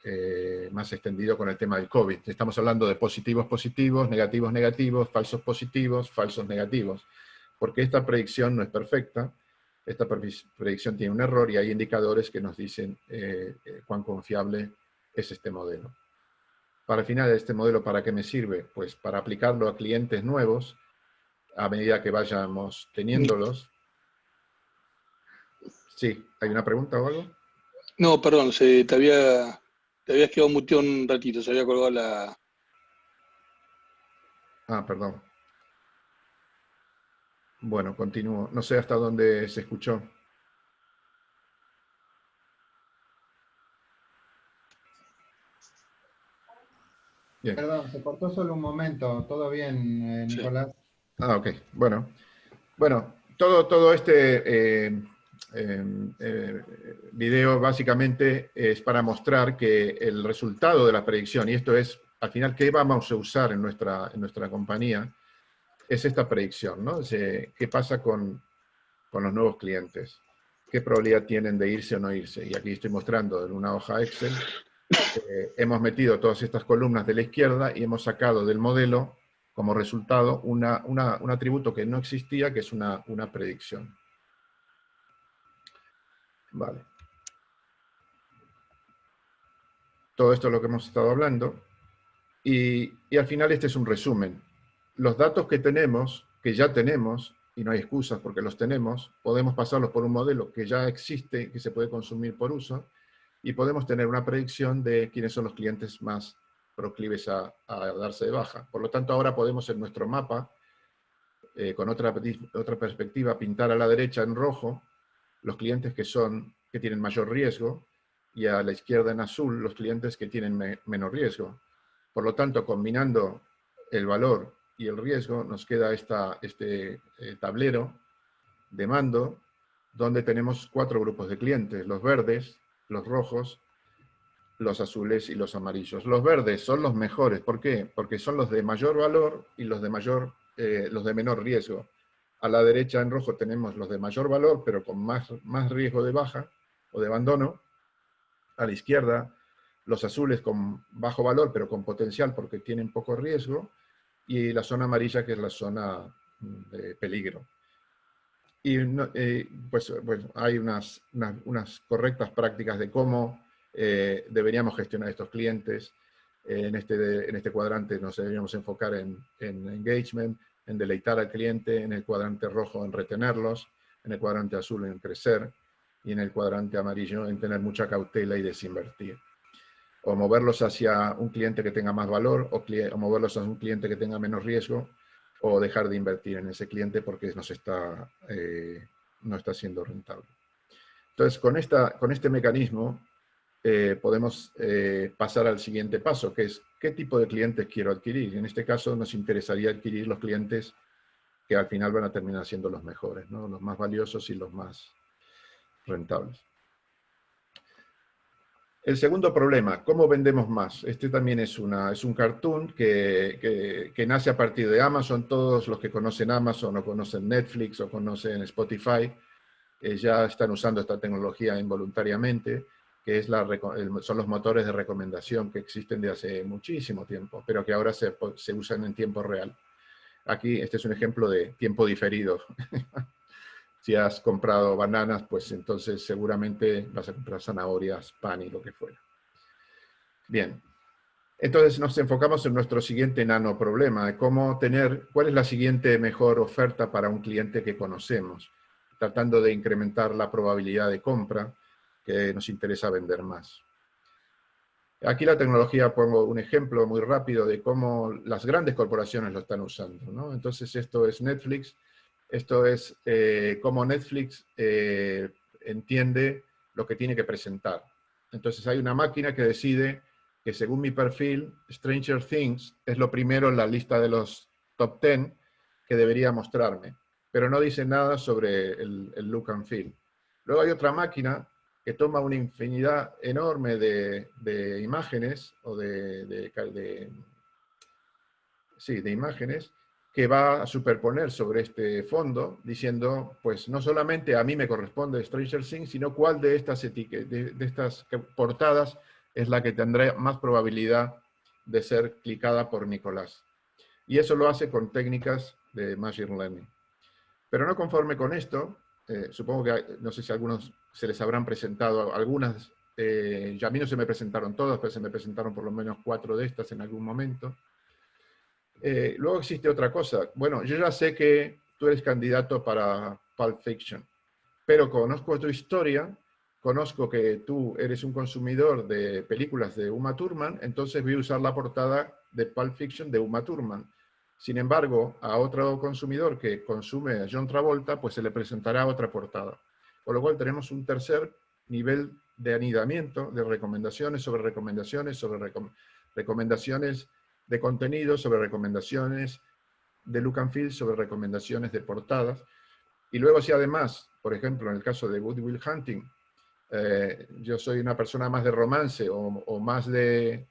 más extendido con el tema del COVID. Estamos hablando de positivos positivos, negativos negativos, falsos positivos, falsos negativos, porque esta predicción no es perfecta. Esta predicción tiene un error y hay indicadores que nos dicen cuán confiable es este modelo. Para el final, este modelo, ¿para qué me sirve? Pues para aplicarlo a clientes nuevos, a medida que vayamos teniéndolos. Sí, ¿hay una pregunta o algo? No, perdón, te habías quedado muteado un ratito, se había colgado la... Ah, perdón. Bueno, continúo. No sé hasta dónde se escuchó. Bien. Perdón, se cortó solo un momento. ¿Todo bien, Sí. Nicolás? Ah, ok. Bueno, todo este video básicamente es para mostrar que el resultado de la predicción, y esto es, al final, ¿qué vamos a usar en nuestra compañía? Es esta predicción, ¿no? ¿Qué pasa con los nuevos clientes? ¿Qué probabilidad tienen de irse o no irse? Y aquí estoy mostrando en una hoja Excel. Hemos metido todas estas columnas de la izquierda y hemos sacado del modelo como resultado un atributo que no existía, que es una predicción. Vale. Todo esto es lo que hemos estado hablando. Y al final este es un resumen. Los datos que tenemos, que ya tenemos, y no hay excusas porque los tenemos, podemos pasarlos por un modelo que ya existe, que se puede consumir por uso, y podemos tener una predicción de quiénes son los clientes más proclives a darse de baja. Por lo tanto, ahora podemos en nuestro mapa, con otra perspectiva, pintar a la derecha en rojo los clientes que tienen mayor riesgo, y a la izquierda en azul los clientes que tienen menos riesgo. Por lo tanto, combinando el valor y el riesgo, nos queda este tablero de mando, donde tenemos 4 grupos de clientes: los verdes, los rojos, los azules y los amarillos. Los verdes son los mejores. ¿Por qué? Porque son los de mayor valor y los de menor riesgo. A la derecha en rojo tenemos los de mayor valor, pero con más riesgo de baja o de abandono. A la izquierda, los azules con bajo valor, pero con potencial porque tienen poco riesgo. Y la zona amarilla, que es la zona de peligro. Y pues hay unas correctas prácticas de cómo deberíamos gestionar estos clientes. En este cuadrante nos deberíamos enfocar en engagement, en deleitar al cliente; en el cuadrante rojo en retenerlos; en el cuadrante azul en crecer; y en el cuadrante amarillo en tener mucha cautela y desinvertir. O moverlos hacia un cliente que tenga más valor, o moverlos hacia un cliente que tenga menos riesgo, o dejar de invertir en ese cliente porque no está siendo rentable. Entonces, con este mecanismo podemos pasar al siguiente paso, que es qué tipo de clientes quiero adquirir. En este caso nos interesaría adquirir los clientes que al final van a terminar siendo los mejores, ¿no? Los más valiosos y los más rentables. El segundo problema, ¿cómo vendemos más? Este también es un cartoon que nace a partir de Amazon. Todos los que conocen Amazon o conocen Netflix o conocen Spotify ya están usando esta tecnología involuntariamente, que es son los motores de recomendación que existen de hace muchísimo tiempo, pero que ahora se usan en tiempo real. Aquí este es un ejemplo de tiempo diferido. Si has comprado bananas, pues entonces seguramente vas a comprar zanahorias, pan y lo que fuera. Bien, entonces nos enfocamos en nuestro siguiente nano problema, cuál es la siguiente mejor oferta para un cliente que conocemos, tratando de incrementar la probabilidad de compra que nos interesa vender más. Aquí la tecnología, pongo un ejemplo muy rápido de cómo las grandes corporaciones lo están usando, ¿no? Entonces esto es Netflix. Esto es cómo Netflix entiende lo que tiene que presentar. Entonces hay una máquina que decide que según mi perfil, Stranger Things es lo primero en la lista de los top 10 que debería mostrarme, pero no dice nada sobre el look and feel. Luego hay otra máquina que toma una infinidad enorme de imágenes, o de imágenes, que va a superponer sobre este fondo, diciendo, pues no solamente a mí me corresponde Stranger Things, sino cuál de estas portadas es la que tendrá más probabilidad de ser clicada por Nicolás. Y eso lo hace con técnicas de Machine Learning. Pero no conforme con esto, supongo que no sé si a algunos se les habrán presentado algunas, ya a mí no se me presentaron todas, pero se me presentaron por lo menos 4 de estas en algún momento. Luego existe otra cosa. Bueno, yo ya sé que tú eres candidato para Pulp Fiction, pero conozco tu historia, conozco que tú eres un consumidor de películas de Uma Thurman, entonces voy a usar la portada de Pulp Fiction de Uma Thurman. Sin embargo, a otro consumidor que consume a John Travolta, pues se le presentará otra portada. Con lo cual tenemos un tercer nivel de anidamiento de recomendaciones sobre recomendaciones sobre recomendaciones de contenido, sobre recomendaciones de look and feel, sobre recomendaciones de portadas. Y luego si además, por ejemplo, en el caso de Good Will Hunting, yo soy una persona más de romance o más de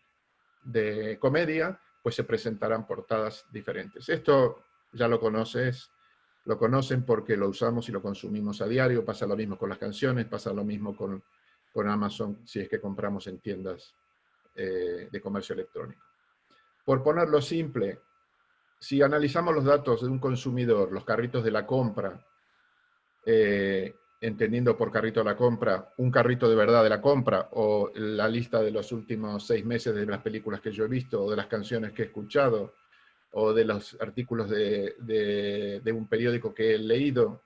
comedia, pues se presentarán portadas diferentes. Esto ya lo conocen porque lo usamos y lo consumimos a diario. Pasa lo mismo con las canciones, pasa lo mismo con Amazon, si es que compramos en tiendas de comercio electrónico. Por ponerlo simple, si analizamos los datos de un consumidor, los carritos de la compra, entendiendo por carrito de la compra, un carrito de verdad de la compra, o la lista de los últimos 6 meses de las películas que yo he visto, o de las canciones que he escuchado, o de los artículos de un periódico que he leído,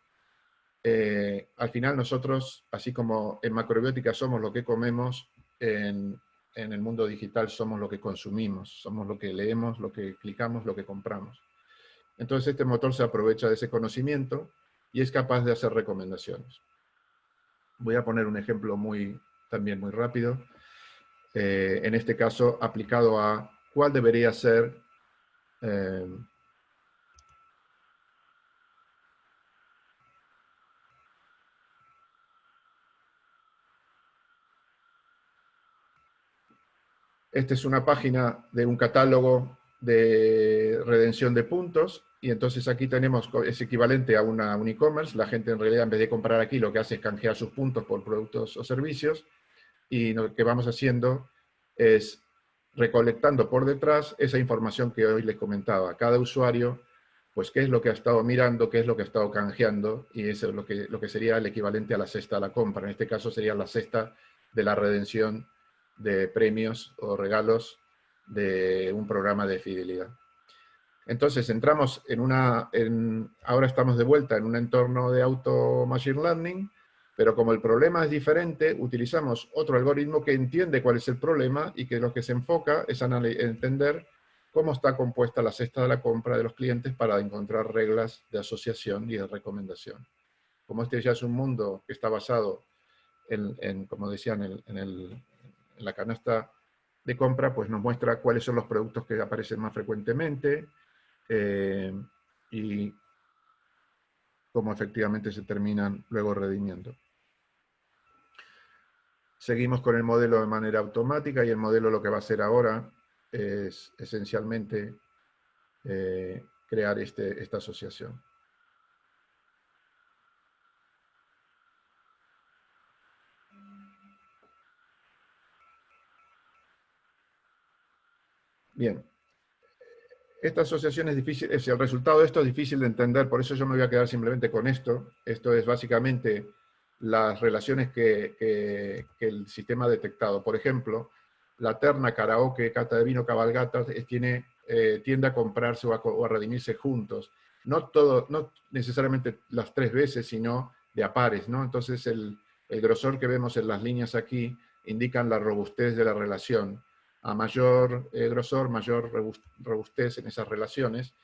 al final nosotros, así como en macrobiótica somos lo que comemos, en el mundo digital somos lo que consumimos, somos lo que leemos, lo que clicamos, lo que compramos. Entonces este motor se aprovecha de ese conocimiento y es capaz de hacer recomendaciones. Voy a poner un ejemplo también muy rápido. En este caso, aplicado a cuál debería ser esta es una página de un catálogo de redención de puntos, y entonces aquí tenemos, es equivalente a un e-commerce. La gente en realidad, en vez de comprar aquí, lo que hace es canjear sus puntos por productos o servicios, y lo que vamos haciendo es recolectando por detrás esa información que hoy les comentaba. Cada usuario, pues qué es lo que ha estado mirando, qué es lo que ha estado canjeando, y eso es lo que sería el equivalente a la cesta de la compra. En este caso sería la cesta de la redención de premios o regalos de un programa de fidelidad. Entonces entramos ahora estamos de vuelta en un entorno de auto machine learning, pero como el problema es diferente, utilizamos otro algoritmo que entiende cuál es el problema y que lo que se enfoca es entender cómo está compuesta la cesta de la compra de los clientes para encontrar reglas de asociación y de recomendación. Como este ya es un mundo que está basado como decía, en en la canasta de compra, pues nos muestra cuáles son los productos que aparecen más frecuentemente y cómo efectivamente se terminan luego redimiendo. Seguimos con el modelo de manera automática y el modelo lo que va a hacer ahora es esencialmente crear esta asociación. Bien, esta asociación es difícil, el resultado de esto es difícil de entender, por eso yo me voy a quedar simplemente con esto. Esto es básicamente las relaciones que el sistema ha detectado. Por ejemplo, la terna karaoke, cata de vino, cabalgata, tiende a comprarse o a redimirse juntos. No necesariamente las 3 veces, sino de a pares, ¿no? Entonces el grosor que vemos en las líneas aquí indican la robustez de la relación. A mayor grosor, mayor robustez en esas relaciones,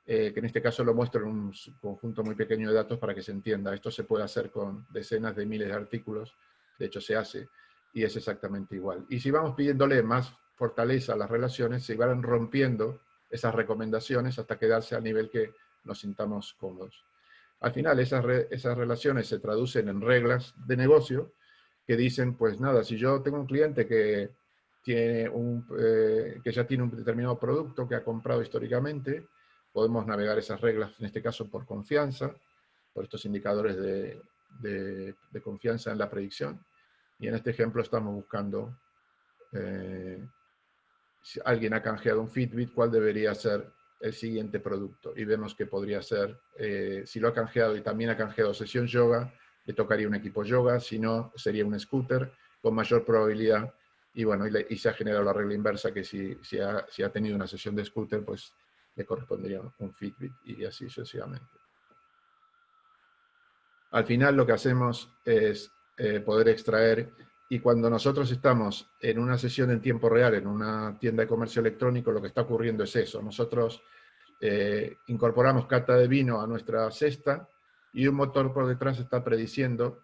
que en este caso lo muestro en un conjunto muy pequeño de datos para que se entienda. Esto se puede hacer con decenas de miles de artículos, de hecho se hace, y es exactamente igual. Y si vamos pidiéndole más fortaleza a las relaciones, se van rompiendo esas recomendaciones hasta quedarse al nivel que nos sintamos cómodos. Al final esas relaciones se traducen en reglas de negocio que dicen, pues nada, si yo tengo un cliente que ya tiene un determinado producto que ha comprado históricamente, podemos navegar esas reglas, en este caso por confianza, por estos indicadores de confianza en la predicción. Y en este ejemplo estamos buscando, si alguien ha canjeado un Fitbit, ¿cuál debería ser el siguiente producto? Y vemos que podría ser, si lo ha canjeado y también ha canjeado sesión yoga, le tocaría un equipo yoga, si no, sería un scooter, con mayor probabilidad. Y bueno, y se ha generado la regla inversa, que si ha tenido una sesión de scooter, pues le correspondería un Fitbit, y así sucesivamente. Al final lo que hacemos es poder extraer, y cuando nosotros estamos en una sesión en tiempo real, en una tienda de comercio electrónico, lo que está ocurriendo es eso. Nosotros incorporamos cata de vino a nuestra cesta, y un motor por detrás está prediciendo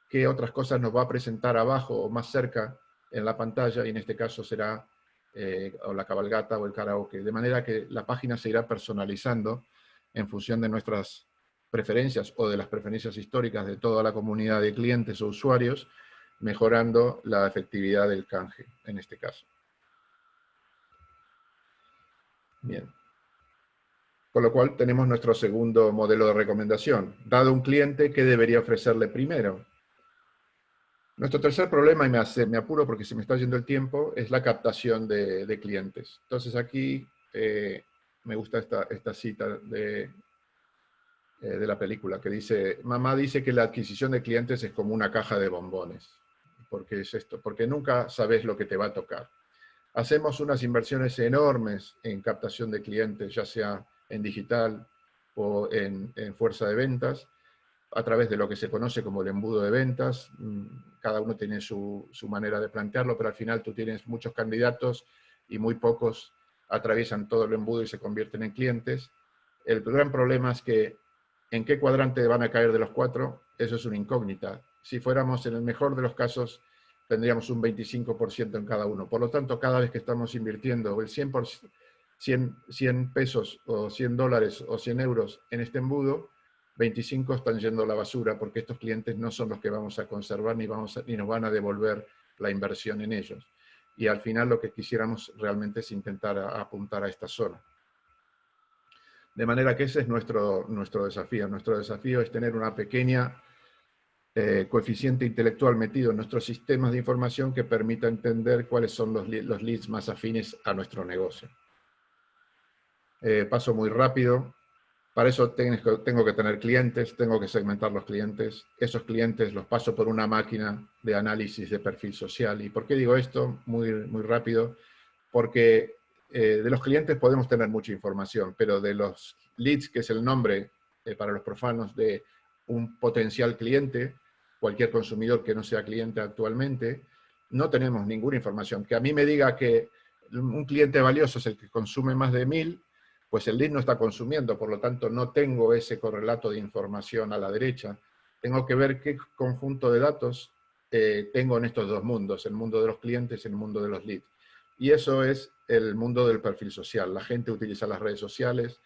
qué otras cosas nos va a presentar abajo o más cerca en la pantalla, y en este caso será o la cabalgata o el karaoke, de manera que la página se irá personalizando en función de nuestras preferencias o de las preferencias históricas de toda la comunidad de clientes o usuarios, mejorando la efectividad del canje, en este caso. Bien. Con lo cual tenemos nuestro segundo modelo de recomendación. Dado un cliente, ¿qué debería ofrecerle primero? Nuestro tercer problema, y me apuro porque se me está yendo el tiempo, es la captación de clientes. Entonces aquí me gusta esta cita de la película, que dice, mamá dice que la adquisición de clientes es como una caja de bombones. ¿Por qué es esto? Porque nunca sabes lo que te va a tocar. Hacemos unas inversiones enormes en captación de clientes, ya sea en digital o en fuerza de ventas, a través de lo que se conoce como el embudo de ventas. Cada uno tiene su manera de plantearlo, pero al final tú tienes muchos candidatos y muy pocos atraviesan todo el embudo y se convierten en clientes. El gran problema es que ¿en qué cuadrante van a caer de los 4? Eso es una incógnita. Si fuéramos en el mejor de los casos, tendríamos un 25% en cada uno. Por lo tanto, cada vez que estamos invirtiendo el 100%, 100 pesos o 100 dólares o 100 euros en este embudo, 25 están yendo a la basura, porque estos clientes no son los que vamos a conservar ni nos van a devolver la inversión en ellos. Y al final lo que quisiéramos realmente es intentar apuntar a esta zona. De manera que ese es nuestro desafío. Nuestro desafío es tener una pequeña coeficiente intelectual metido en nuestros sistemas de información que permita entender cuáles son los leads más afines a nuestro negocio. Paso muy rápido. Para eso tengo que tener clientes, tengo que segmentar los clientes. Esos clientes los paso por una máquina de análisis de perfil social. ¿Y por qué digo esto? Muy rápido. Porque de los clientes podemos tener mucha información, pero de los leads, que es el nombre para los profanos de un potencial cliente, cualquier consumidor que no sea cliente actualmente, no tenemos ninguna información. Que a mí me diga que un cliente valioso es el que consume más de 1000, pues el lead no está consumiendo, por lo tanto no tengo ese correlato de información a la derecha. Tengo que ver qué conjunto de datos tengo en estos dos mundos, el mundo de los clientes y el mundo de los leads. Y eso es el mundo del perfil social. La gente utiliza las redes sociales,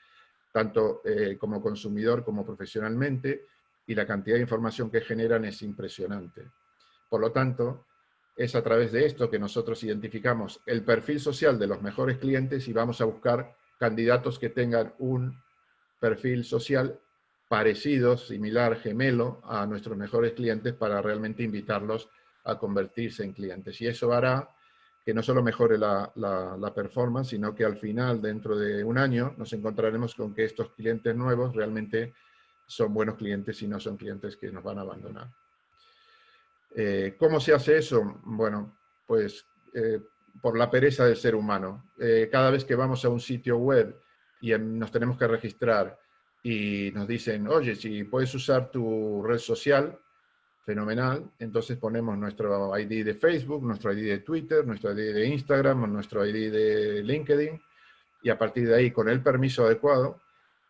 tanto como consumidor como profesionalmente, y la cantidad de información que generan es impresionante. Por lo tanto, es a través de esto que nosotros identificamos el perfil social de los mejores clientes y vamos a buscar candidatos que tengan un perfil social parecido, similar, gemelo a nuestros mejores clientes para realmente invitarlos a convertirse en clientes. Y eso hará que no solo mejore la performance, sino que al final, dentro de un año, nos encontraremos con que estos clientes nuevos realmente son buenos clientes y no son clientes que nos van a abandonar. ¿Cómo se hace eso? Bueno, pues por la pereza del ser humano. Cada vez que vamos a un sitio web y nos tenemos que registrar y nos dicen, oye, si puedes usar tu red social, fenomenal. Entonces ponemos nuestro ID de Facebook, nuestro ID de Twitter, nuestro ID de Instagram, nuestro ID de LinkedIn, y a partir de ahí, con el permiso adecuado,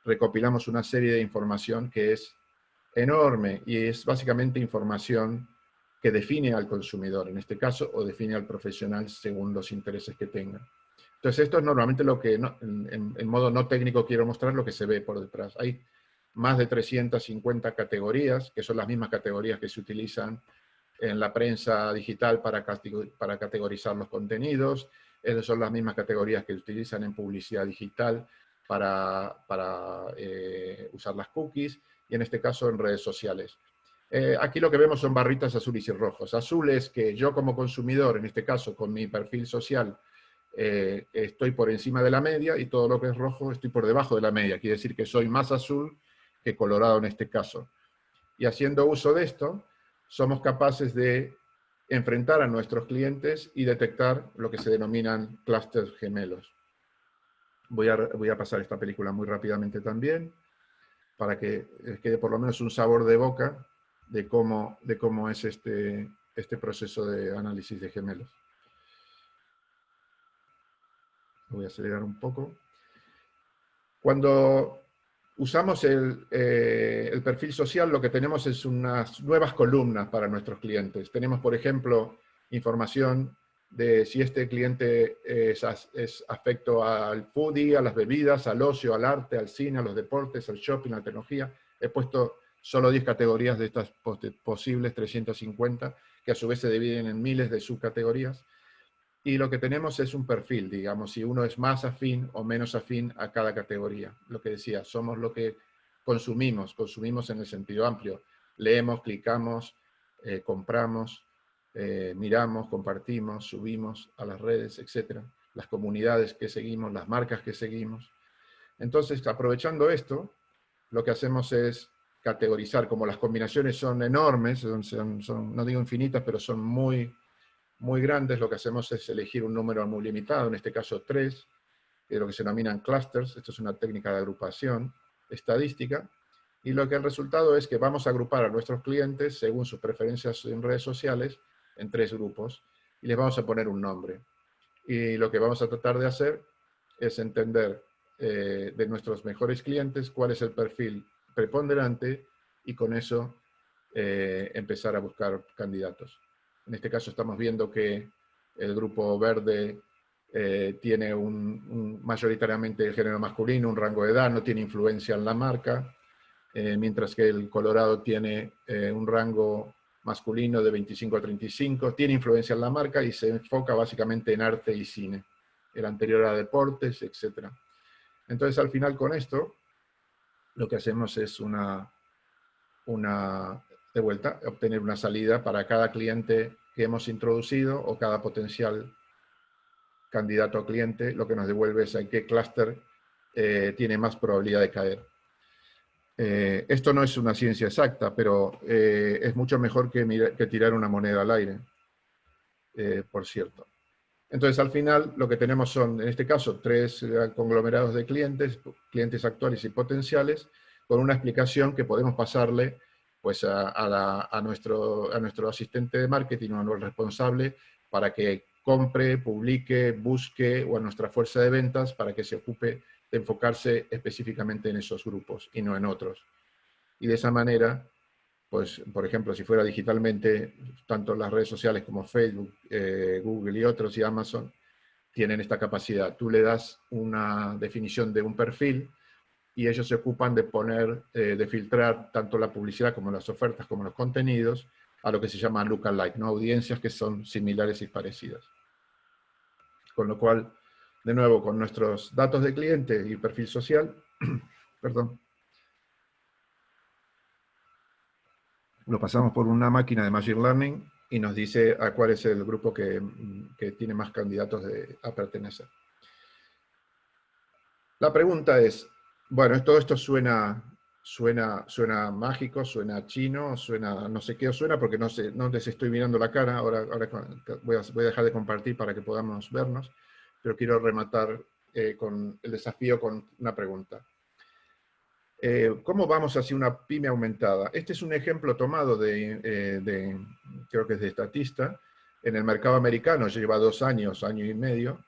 recopilamos una serie de información que es enorme y es básicamente información que define al consumidor, en este caso, o define al profesional según los intereses que tenga. Entonces, esto es normalmente lo que, en modo no técnico, quiero mostrar lo que se ve por detrás. Hay más de 350 categorías, que son las mismas categorías que se utilizan en la prensa digital para categorizar los contenidos. Esas son las mismas categorías que se utilizan en publicidad digital para usar las cookies, y en este caso en redes sociales. Aquí lo que vemos son barritas azules y rojos. Azul es que yo como consumidor, en este caso con mi perfil social, estoy por encima de la media, y todo lo que es rojo estoy por debajo de la media. Quiere decir que soy más azul que colorado en este caso. Y haciendo uso de esto, somos capaces de enfrentar a nuestros clientes y detectar lo que se denominan clústeres gemelos. Voy a pasar esta película muy rápidamente también, para que quede por lo menos un sabor de boca de cómo es este proceso de análisis de gemelos. Voy a acelerar un poco. Cuando usamos el perfil social, lo que tenemos es unas nuevas columnas para nuestros clientes. Tenemos, por ejemplo, información de si este cliente es afecto al foodie, a las bebidas, al ocio, al arte, al cine, a los deportes, al shopping, a la tecnología. He puesto solo 10 categorías de estas posibles 350, que a su vez se dividen en miles de subcategorías. Y lo que tenemos es un perfil, digamos, si uno es más afín o menos afín a cada categoría. Lo que decía, somos lo que consumimos en el sentido amplio. Leemos, clicamos, compramos, miramos, compartimos, subimos a las redes, etc. Las comunidades que seguimos, las marcas que seguimos. Entonces, aprovechando esto, lo que hacemos es categorizar. Como las combinaciones son enormes, no digo infinitas, pero son muy grandes, lo que hacemos es elegir un número muy limitado, en este caso 3, que es lo que se denominan clusters. Esto es una técnica de agrupación estadística, y lo que el resultado es que vamos a agrupar a nuestros clientes según sus preferencias en redes sociales en 3 grupos, y les vamos a poner un nombre. Y lo que vamos a tratar de hacer es entender de nuestros mejores clientes cuál es el perfil preponderante, y con eso empezar a buscar candidatos. En este caso estamos viendo que el grupo verde tiene mayoritariamente el género masculino, un rango de edad, no tiene influencia en la marca, mientras que el colorado tiene un rango masculino de 25 a 35, tiene influencia en la marca y se enfoca básicamente en arte y cine. El anterior a deportes, etc. Entonces, al final, con esto, lo que hacemos es de vuelta, obtener una salida para cada cliente que hemos introducido o cada potencial candidato a cliente. Lo que nos devuelve es en qué clúster tiene más probabilidad de caer. Esto no es una ciencia exacta, pero es mucho mejor que tirar una moneda al aire, por cierto. Entonces, al final, lo que tenemos son, en este caso, 3 conglomerados de clientes actuales y potenciales, con una explicación que podemos pasarle pues, a nuestro asistente de marketing o a nuestro responsable para que compre, publique, busque, o a nuestra fuerza de ventas para que se ocupe de enfocarse específicamente en esos grupos y no en otros. Y de esa manera pues, por ejemplo, si fuera digitalmente, tanto las redes sociales como Facebook, Google y otros, y Amazon, tienen esta capacidad. Tú le das una definición de un perfil y ellos se ocupan de poner, de filtrar tanto la publicidad como las ofertas como los contenidos a lo que se llama lookalike, ¿no? Audiencias que son similares y parecidas. Con lo cual, de nuevo, con nuestros datos de cliente y perfil social, perdón, lo pasamos por una máquina de Machine Learning y nos dice a cuál es el grupo que tiene más candidatos a pertenecer. La pregunta es, bueno, todo esto suena mágico, suena chino, suena no sé qué os suena, porque no sé, no les estoy mirando la cara, ahora voy a dejar de compartir para que podamos vernos, pero quiero rematar con el desafío con una pregunta. ¿Cómo vamos hacia una pyme aumentada? Este es un ejemplo tomado creo que es de Statista, en el mercado americano, lleva 2 años, año y medio,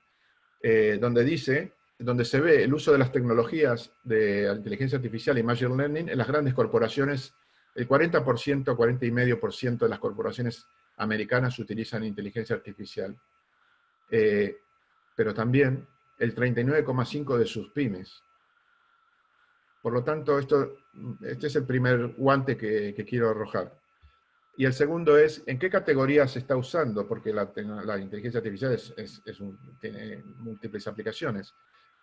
donde se ve el uso de las tecnologías de inteligencia artificial y machine learning en las grandes corporaciones. El 40%, 40,5% de las corporaciones americanas utilizan inteligencia artificial. Pero también el 39,5% de sus pymes. Por lo tanto, este es el primer guante que quiero arrojar. Y el segundo es, ¿en qué categoría se está usando? Porque la inteligencia artificial tiene múltiples aplicaciones.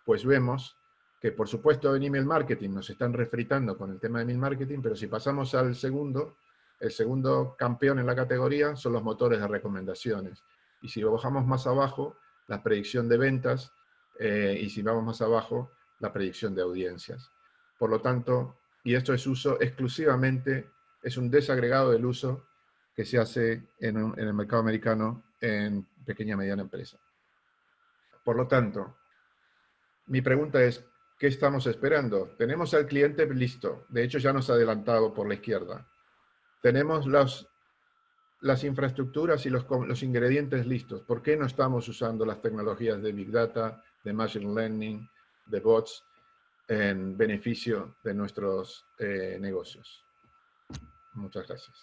Pues vemos que, por supuesto, en email marketing nos están refritando con el tema de email marketing, pero si pasamos al segundo, el segundo campeón en la categoría son los motores de recomendaciones. Y si bajamos más abajo, la predicción de ventas, y si vamos más abajo, la predicción de audiencias. Por lo tanto, y esto es uso exclusivamente, es un desagregado del uso que se hace en el mercado americano en pequeña y mediana empresa. Por lo tanto, mi pregunta es, ¿qué estamos esperando? Tenemos al cliente listo, de hecho ya nos ha adelantado por la izquierda. Tenemos las infraestructuras y los ingredientes listos. ¿Por qué no estamos usando las tecnologías de Big Data, de Machine Learning, de bots, en beneficio de nuestros negocios? Muchas gracias.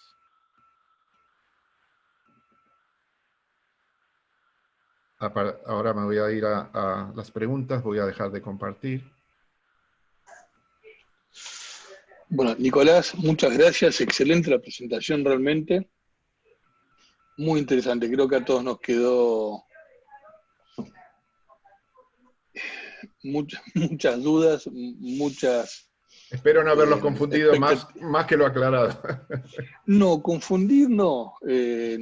Ahora me voy a ir a las preguntas, voy a dejar de compartir. Bueno, Nicolás, muchas gracias, excelente la presentación realmente, muy interesante, creo que a todos nos quedó muchas dudas, muchas... Espero no haberlos confundido más que lo aclarado. No, confundir no,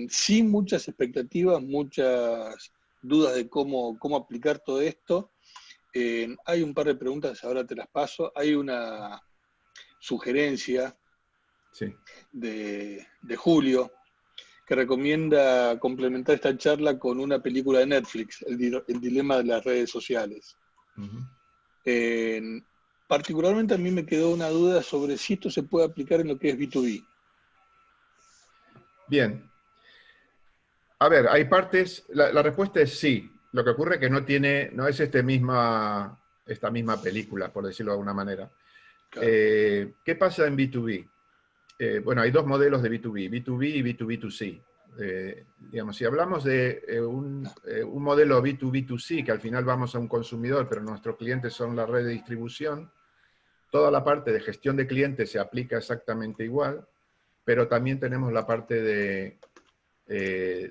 sí muchas expectativas, muchas dudas de cómo aplicar todo esto. Hay un par de preguntas, ahora te las paso. Hay una sugerencia sí, de Julio que recomienda complementar esta charla con una película de Netflix, El dilema de las redes sociales. Particularmente a mí me quedó una duda sobre si esto se puede aplicar en lo que es B2B. Bien. A ver, hay partes, la respuesta es sí. Lo que ocurre es que no es esta misma película, por decirlo de alguna manera. Claro. ¿Qué pasa en B2B? Bueno, hay 2 modelos de B2B, B2B y B2B2C. Digamos, si hablamos de un modelo B2B2C, que al final vamos a un consumidor, pero nuestros clientes son la red de distribución, toda la parte de gestión de clientes se aplica exactamente igual, pero también tenemos la parte de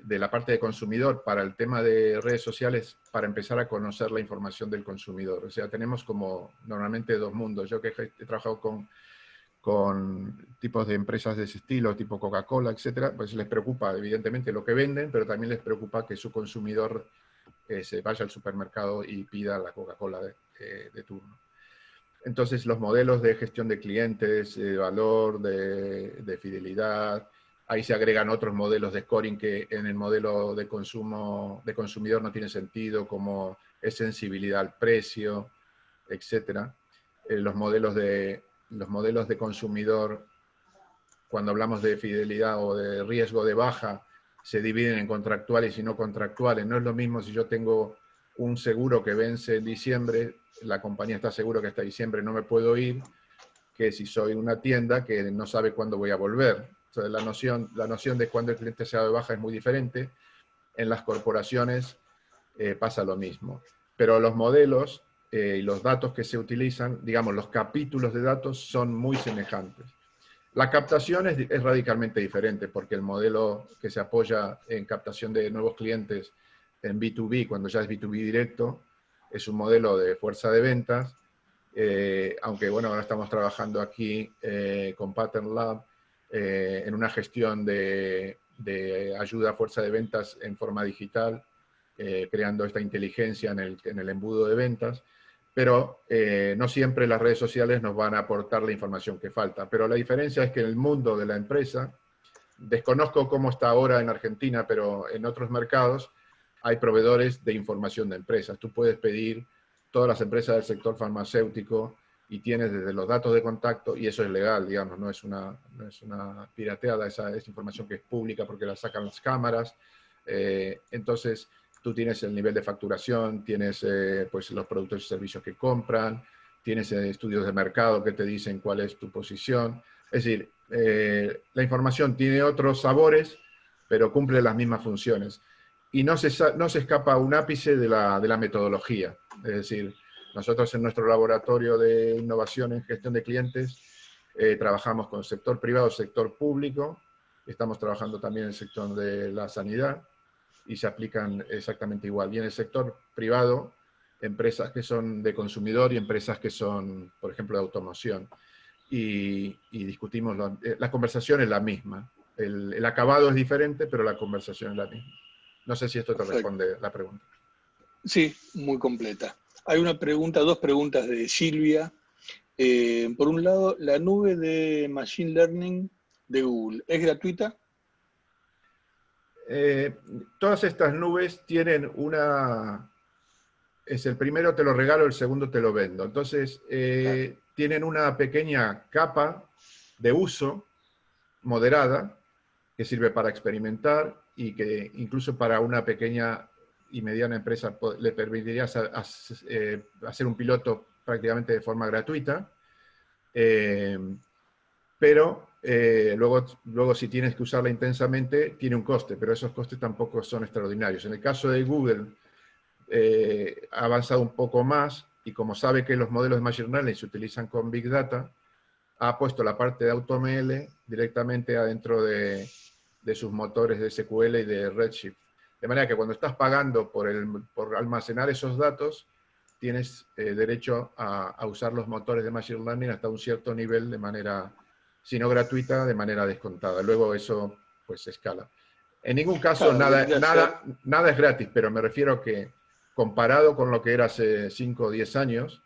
la parte de consumidor para el tema de redes sociales, para empezar a conocer la información del consumidor. O sea, tenemos como normalmente 2 mundos. Yo que he trabajado con tipos de empresas de ese estilo, tipo Coca-Cola, etcétera, pues les preocupa evidentemente lo que venden, pero también les preocupa que su consumidor se vaya al supermercado y pida la Coca-Cola de turno. Entonces, los modelos de gestión de clientes, de valor, de fidelidad, ahí se agregan otros modelos de scoring que en el modelo de consumo de consumidor no tiene sentido, como es sensibilidad al precio, etcétera. Los modelos de consumidor, cuando hablamos de fidelidad o de riesgo de baja, se dividen en contractuales y no contractuales. No es lo mismo si yo tengo un seguro que vence en diciembre, la compañía está segura que hasta diciembre no me puedo ir, que si soy una tienda que no sabe cuándo voy a volver. Entonces, la noción de cuándo el cliente se da de baja es muy diferente. En las corporaciones pasa lo mismo. Pero los modelos y los datos que se utilizan, digamos, los capítulos de datos son muy semejantes. La captación es radicalmente diferente, porque el modelo que se apoya en captación de nuevos clientes en B2B, cuando ya es B2B directo, es un modelo de fuerza de ventas, aunque bueno, ahora estamos trabajando aquí con Pattern Lab en una gestión de ayuda a fuerza de ventas en forma digital, creando esta inteligencia en el embudo de ventas, pero no siempre las redes sociales nos van a aportar la información que falta. Pero la diferencia es que en el mundo de la empresa, desconozco cómo está ahora en Argentina, pero en otros mercados hay proveedores de información de empresas. Tú puedes pedir todas las empresas del sector farmacéutico y tienes desde los datos de contacto, y eso es legal, digamos, no es una pirateada, esa información que es pública porque la sacan las cámaras. Entonces, tú tienes el nivel de facturación, tienes pues los productos y servicios que compran, tienes estudios de mercado que te dicen cuál es tu posición. Es decir, la información tiene otros sabores, pero cumple las mismas funciones. Y no se escapa un ápice de la metodología. Es decir, nosotros en nuestro laboratorio de innovación en gestión de clientes trabajamos con sector privado, sector público, estamos trabajando también en el sector de la sanidad, y se aplican exactamente igual. Y en el sector privado, empresas que son de consumidor y empresas que son, por ejemplo, de automoción. Y discutimos, la conversación es la misma. El acabado es diferente, pero la conversación es la misma. No sé si esto te responde la pregunta. Sí, muy completa. Hay una pregunta, dos preguntas de Silvia. Por un lado, ¿la nube de Machine Learning de Google es gratuita? Todas estas nubes tienen es el primero te lo regalo, el segundo te lo vendo. Entonces, claro, tienen una pequeña capa de uso moderada que sirve para experimentar y que incluso para una pequeña y mediana empresa le permitiría hacer un piloto prácticamente de forma gratuita. Pero luego si tienes que usarla intensamente, tiene un coste, pero esos costes tampoco son extraordinarios. En el caso de Google, ha avanzado un poco más, y como sabe que los modelos de Machine Learning se utilizan con Big Data, ha puesto la parte de AutoML directamente adentro de sus motores de SQL y de Redshift. De manera que cuando estás pagando por almacenar esos datos, tienes derecho a usar los motores de Machine Learning hasta un cierto nivel de manera, si no gratuita, de manera descontada. Luego eso pues escala. En ningún caso nada es gratis, pero me refiero que comparado con lo que era hace 5 o 10 años,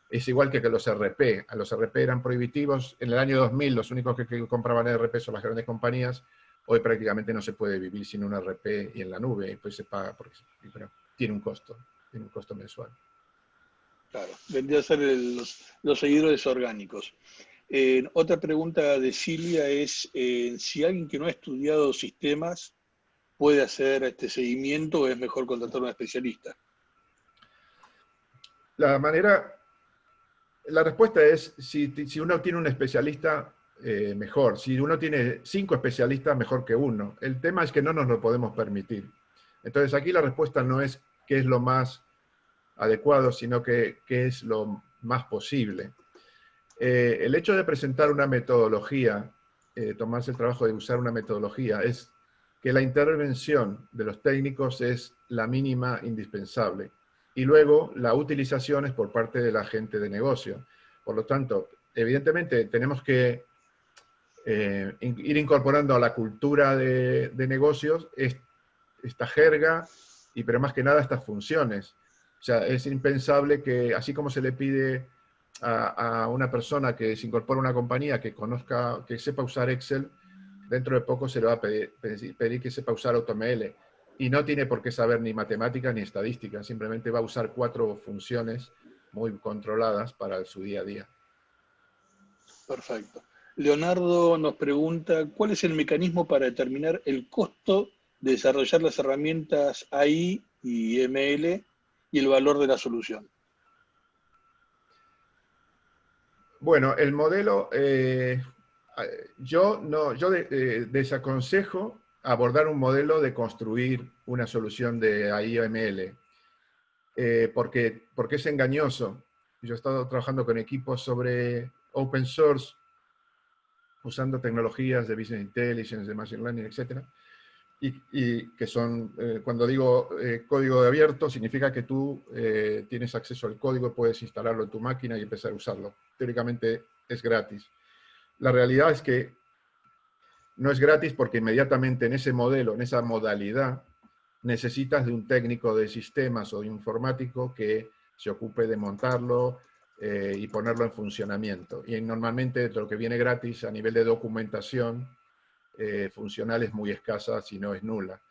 es igual que los RP. Los RP eran prohibitivos. En el año 2000 los únicos que compraban RP son las grandes compañías. Hoy prácticamente no se puede vivir sin un RP y en la nube, y pues se paga porque pero tiene un costo mensual. Claro, vendría a ser los seguidores orgánicos. Otra pregunta de Silvia es si alguien que no ha estudiado sistemas puede hacer este seguimiento o es mejor contratar a un especialista. La respuesta es, si uno tiene un especialista, mejor. Si uno tiene 5 especialistas, mejor que uno. El tema es que no nos lo podemos permitir. Entonces aquí la respuesta no es qué es lo más adecuado, sino qué es lo más posible. El hecho de presentar una metodología, tomarse el trabajo de usar una metodología, es que la intervención de los técnicos es la mínima indispensable. Y luego la utilización es por parte de la gente de negocio. Por lo tanto, evidentemente tenemos que ir incorporando a la cultura de negocios esta jerga, pero más que nada estas funciones. O sea, es impensable que, así como se le pide a una persona que se incorpora a una compañía que conozca, que sepa usar Excel, dentro de poco se le va a pedir que sepa usar AutoML. Y no tiene por qué saber ni matemáticas ni estadística, simplemente va a usar 4 funciones muy controladas para su día a día. Perfecto. Leonardo nos pregunta, ¿cuál es el mecanismo para determinar el costo de desarrollar las herramientas AI y ML y el valor de la solución? Bueno, el modelo, yo desaconsejo abordar un modelo de construir una solución de AI/ML, porque es engañoso. Yo he estado trabajando con equipos sobre open source, usando tecnologías de business intelligence, de machine learning, etc. Y que son, cuando digo código de abierto, significa que tú tienes acceso al código, puedes instalarlo en tu máquina y empezar a usarlo. Teóricamente es gratis. La realidad es que no es gratis porque inmediatamente en ese modelo, en esa modalidad, necesitas de un técnico de sistemas o de informático que se ocupe de montarlo y ponerlo en funcionamiento. Y normalmente lo que viene gratis a nivel de documentación funcional es muy escasa, si no es nula.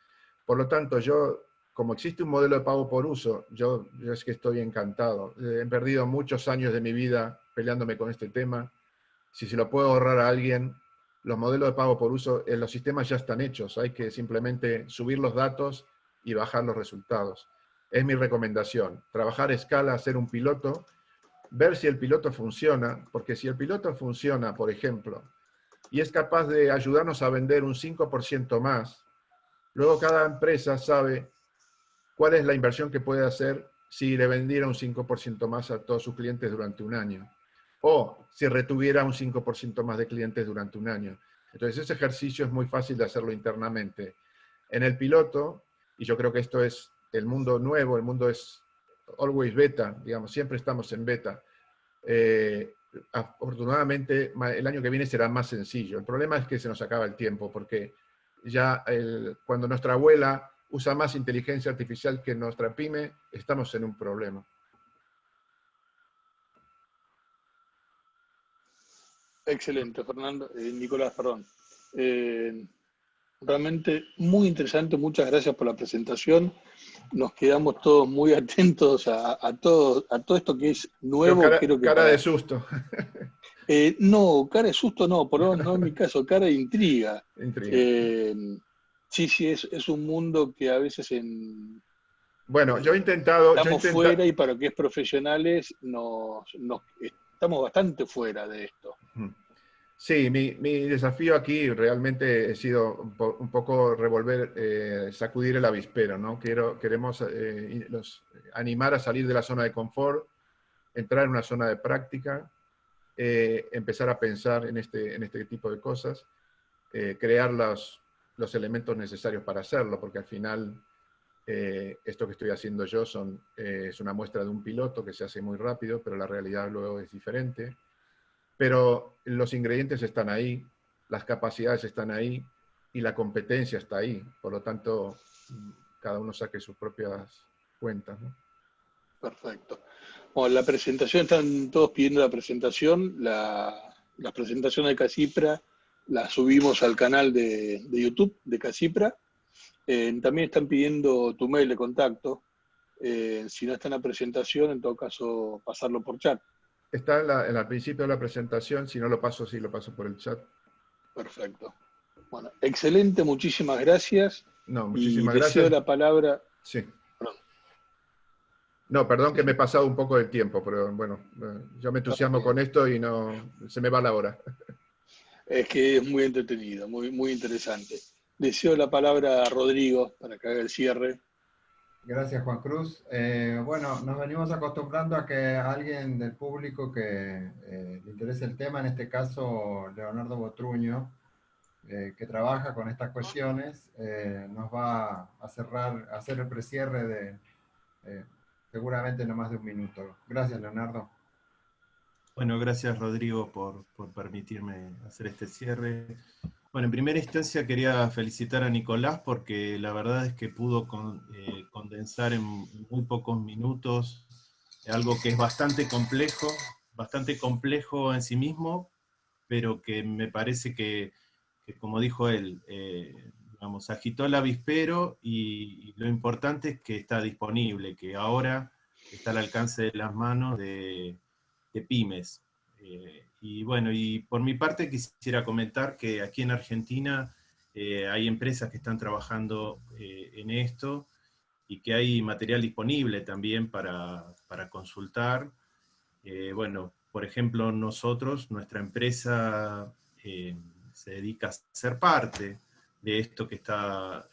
Por lo tanto, yo, como existe un modelo de pago por uso, yo es que estoy encantado. He perdido muchos años de mi vida peleándome con este tema. Si se lo puedo ahorrar a alguien, los modelos de pago por uso, los sistemas ya están hechos. Hay que simplemente subir los datos y bajar los resultados. Es mi recomendación. Trabajar a escala, hacer un piloto, ver si el piloto funciona, porque si el piloto funciona, por ejemplo, y es capaz de ayudarnos a vender un 5% más, luego cada empresa sabe cuál es la inversión que puede hacer si le vendiera un 5% más a todos sus clientes durante un año, o si retuviera un 5% más de clientes durante un año. Entonces ese ejercicio es muy fácil de hacerlo internamente. En el piloto, y yo creo que esto es el mundo nuevo, el mundo es always beta, digamos, siempre estamos en beta. Afortunadamente el año que viene será más sencillo. El problema es que se nos acaba el tiempo, porque ya cuando nuestra abuela usa más inteligencia artificial que nuestra pyme, estamos en un problema. Excelente, Fernando. Nicolás, perdón. Realmente muy interesante, muchas gracias por la presentación. Nos quedamos todos muy atentos a todo esto que es Yo nuevo, creo que cara de para... susto. No, cara de susto no, por lo menos no en mi caso, cara de intriga. Intriga. Eh, sí, es un mundo que a veces Bueno, estamos fuera y para lo que es profesionales estamos bastante fuera de esto. Sí, mi desafío aquí realmente ha sido un poco revolver, sacudir el avispero, ¿no? Queremos animar a salir de la zona de confort, entrar en una zona de práctica, empezar a pensar en este tipo de cosas, crear los elementos necesarios para hacerlo, porque al final esto que estoy haciendo yo es una muestra de un piloto que se hace muy rápido, pero la realidad luego es diferente. Pero los ingredientes están ahí, las capacidades están ahí y la competencia está ahí. Por lo tanto, cada uno saque sus propias cuentas, ¿no? Perfecto. Bueno, la presentación, están todos pidiendo la presentación. La presentación de Casipra la subimos al canal de YouTube de Casipra. También están pidiendo tu mail de contacto. Si no está en la presentación, en todo caso, pasarlo por chat. Está al principio de la presentación, si no lo paso, sí lo paso por el chat. Perfecto. Bueno, excelente, muchísimas gracias. No, Y muchísimas deseo gracias. la palabra. Sí. Perdón. No, perdón que Sí, me he pasado un poco del tiempo, pero bueno, yo me está entusiasmo bien. con esto y no se me va la hora. Es que es muy entretenido, muy interesante. Deseo la palabra a Rodrigo para que haga el cierre. Gracias, Juan Cruz. Bueno, nos venimos acostumbrando a que alguien del público que le interese el tema, en este caso Leonardo Botruño, que trabaja con estas cuestiones, nos va a a hacer el precierre de eh, seguramente no más de un minuto. Gracias, Leonardo. Bueno, gracias Rodrigo por permitirme hacer este cierre. Bueno, en primera instancia quería felicitar a Nicolás porque la verdad es que pudo condensar en muy pocos minutos algo que es bastante complejo en sí mismo, pero que me parece que como dijo él, vamos, agitó el avispero y lo importante es que está disponible, que ahora está al alcance de las manos de pymes. Y bueno, y por mi parte quisiera comentar que aquí en Argentina hay empresas que están trabajando en esto y que hay material disponible también para consultar. Bueno, por ejemplo, nuestra empresa se dedica a ser parte de esto que está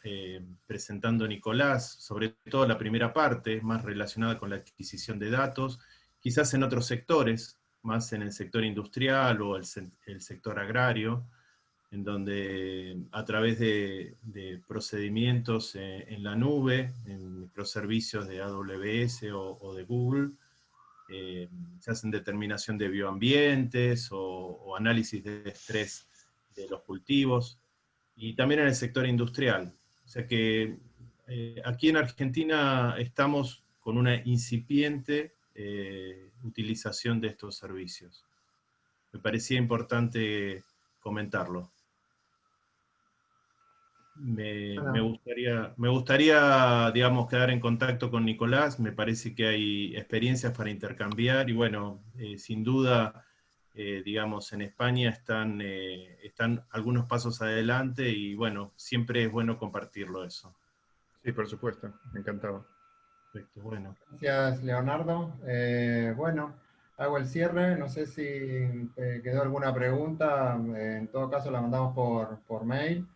presentando Nicolás, sobre todo la primera parte, más relacionada con la adquisición de datos, quizás en otros sectores, más en el sector industrial o el sector agrario, en donde a través de procedimientos en la nube, en microservicios de AWS o de Google, se hacen determinación de bioambientes o análisis de estrés de los cultivos, y también en el sector industrial. O sea que aquí en Argentina estamos con una incipiente utilización de estos servicios. Me parecía importante comentarlo. Me gustaría, digamos, quedar en contacto con Nicolás. Me parece que hay experiencias para intercambiar y bueno, sin duda, digamos, en España están algunos pasos adelante y bueno, siempre es bueno compartirlo eso. Sí, por supuesto, encantado. Perfecto, bueno. Gracias, Leonardo. Bueno, hago el cierre. No sé si quedó alguna pregunta. En todo caso, la mandamos por mail.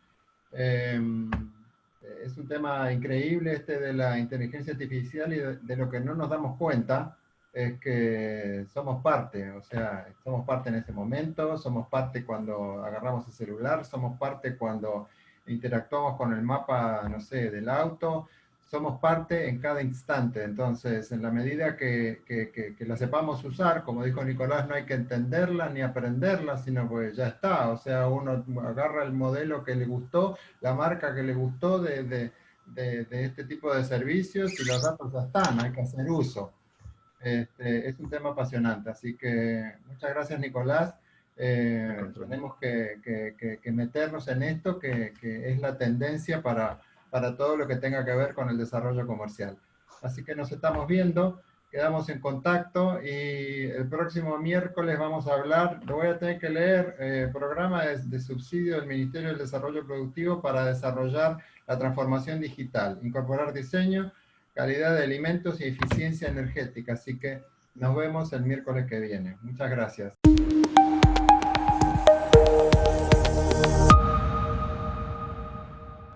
Es un tema increíble este de la inteligencia artificial, y de lo que no nos damos cuenta es que somos parte, o sea, somos parte en ese momento, somos parte cuando agarramos el celular, somos parte cuando interactuamos con el mapa, no sé, del auto, somos parte en cada instante. Entonces, en la medida que la sepamos usar, como dijo Nicolás, no hay que entenderla ni aprenderla, sino pues ya está. O sea, uno agarra el modelo que le gustó, la marca que le gustó de este tipo de servicios, y los datos ya están, hay que hacer uso. Es un tema apasionante, así que muchas gracias, Nicolás. Tenemos que meternos en esto, que es la tendencia para todo lo que tenga que ver con el desarrollo comercial. Así que nos estamos viendo, quedamos en contacto, y el próximo miércoles vamos a hablar, lo voy a tener que leer, programa de subsidio del Ministerio del Desarrollo Productivo para desarrollar la transformación digital, incorporar diseño, calidad de alimentos y eficiencia energética. Así que nos vemos el miércoles que viene. Muchas gracias.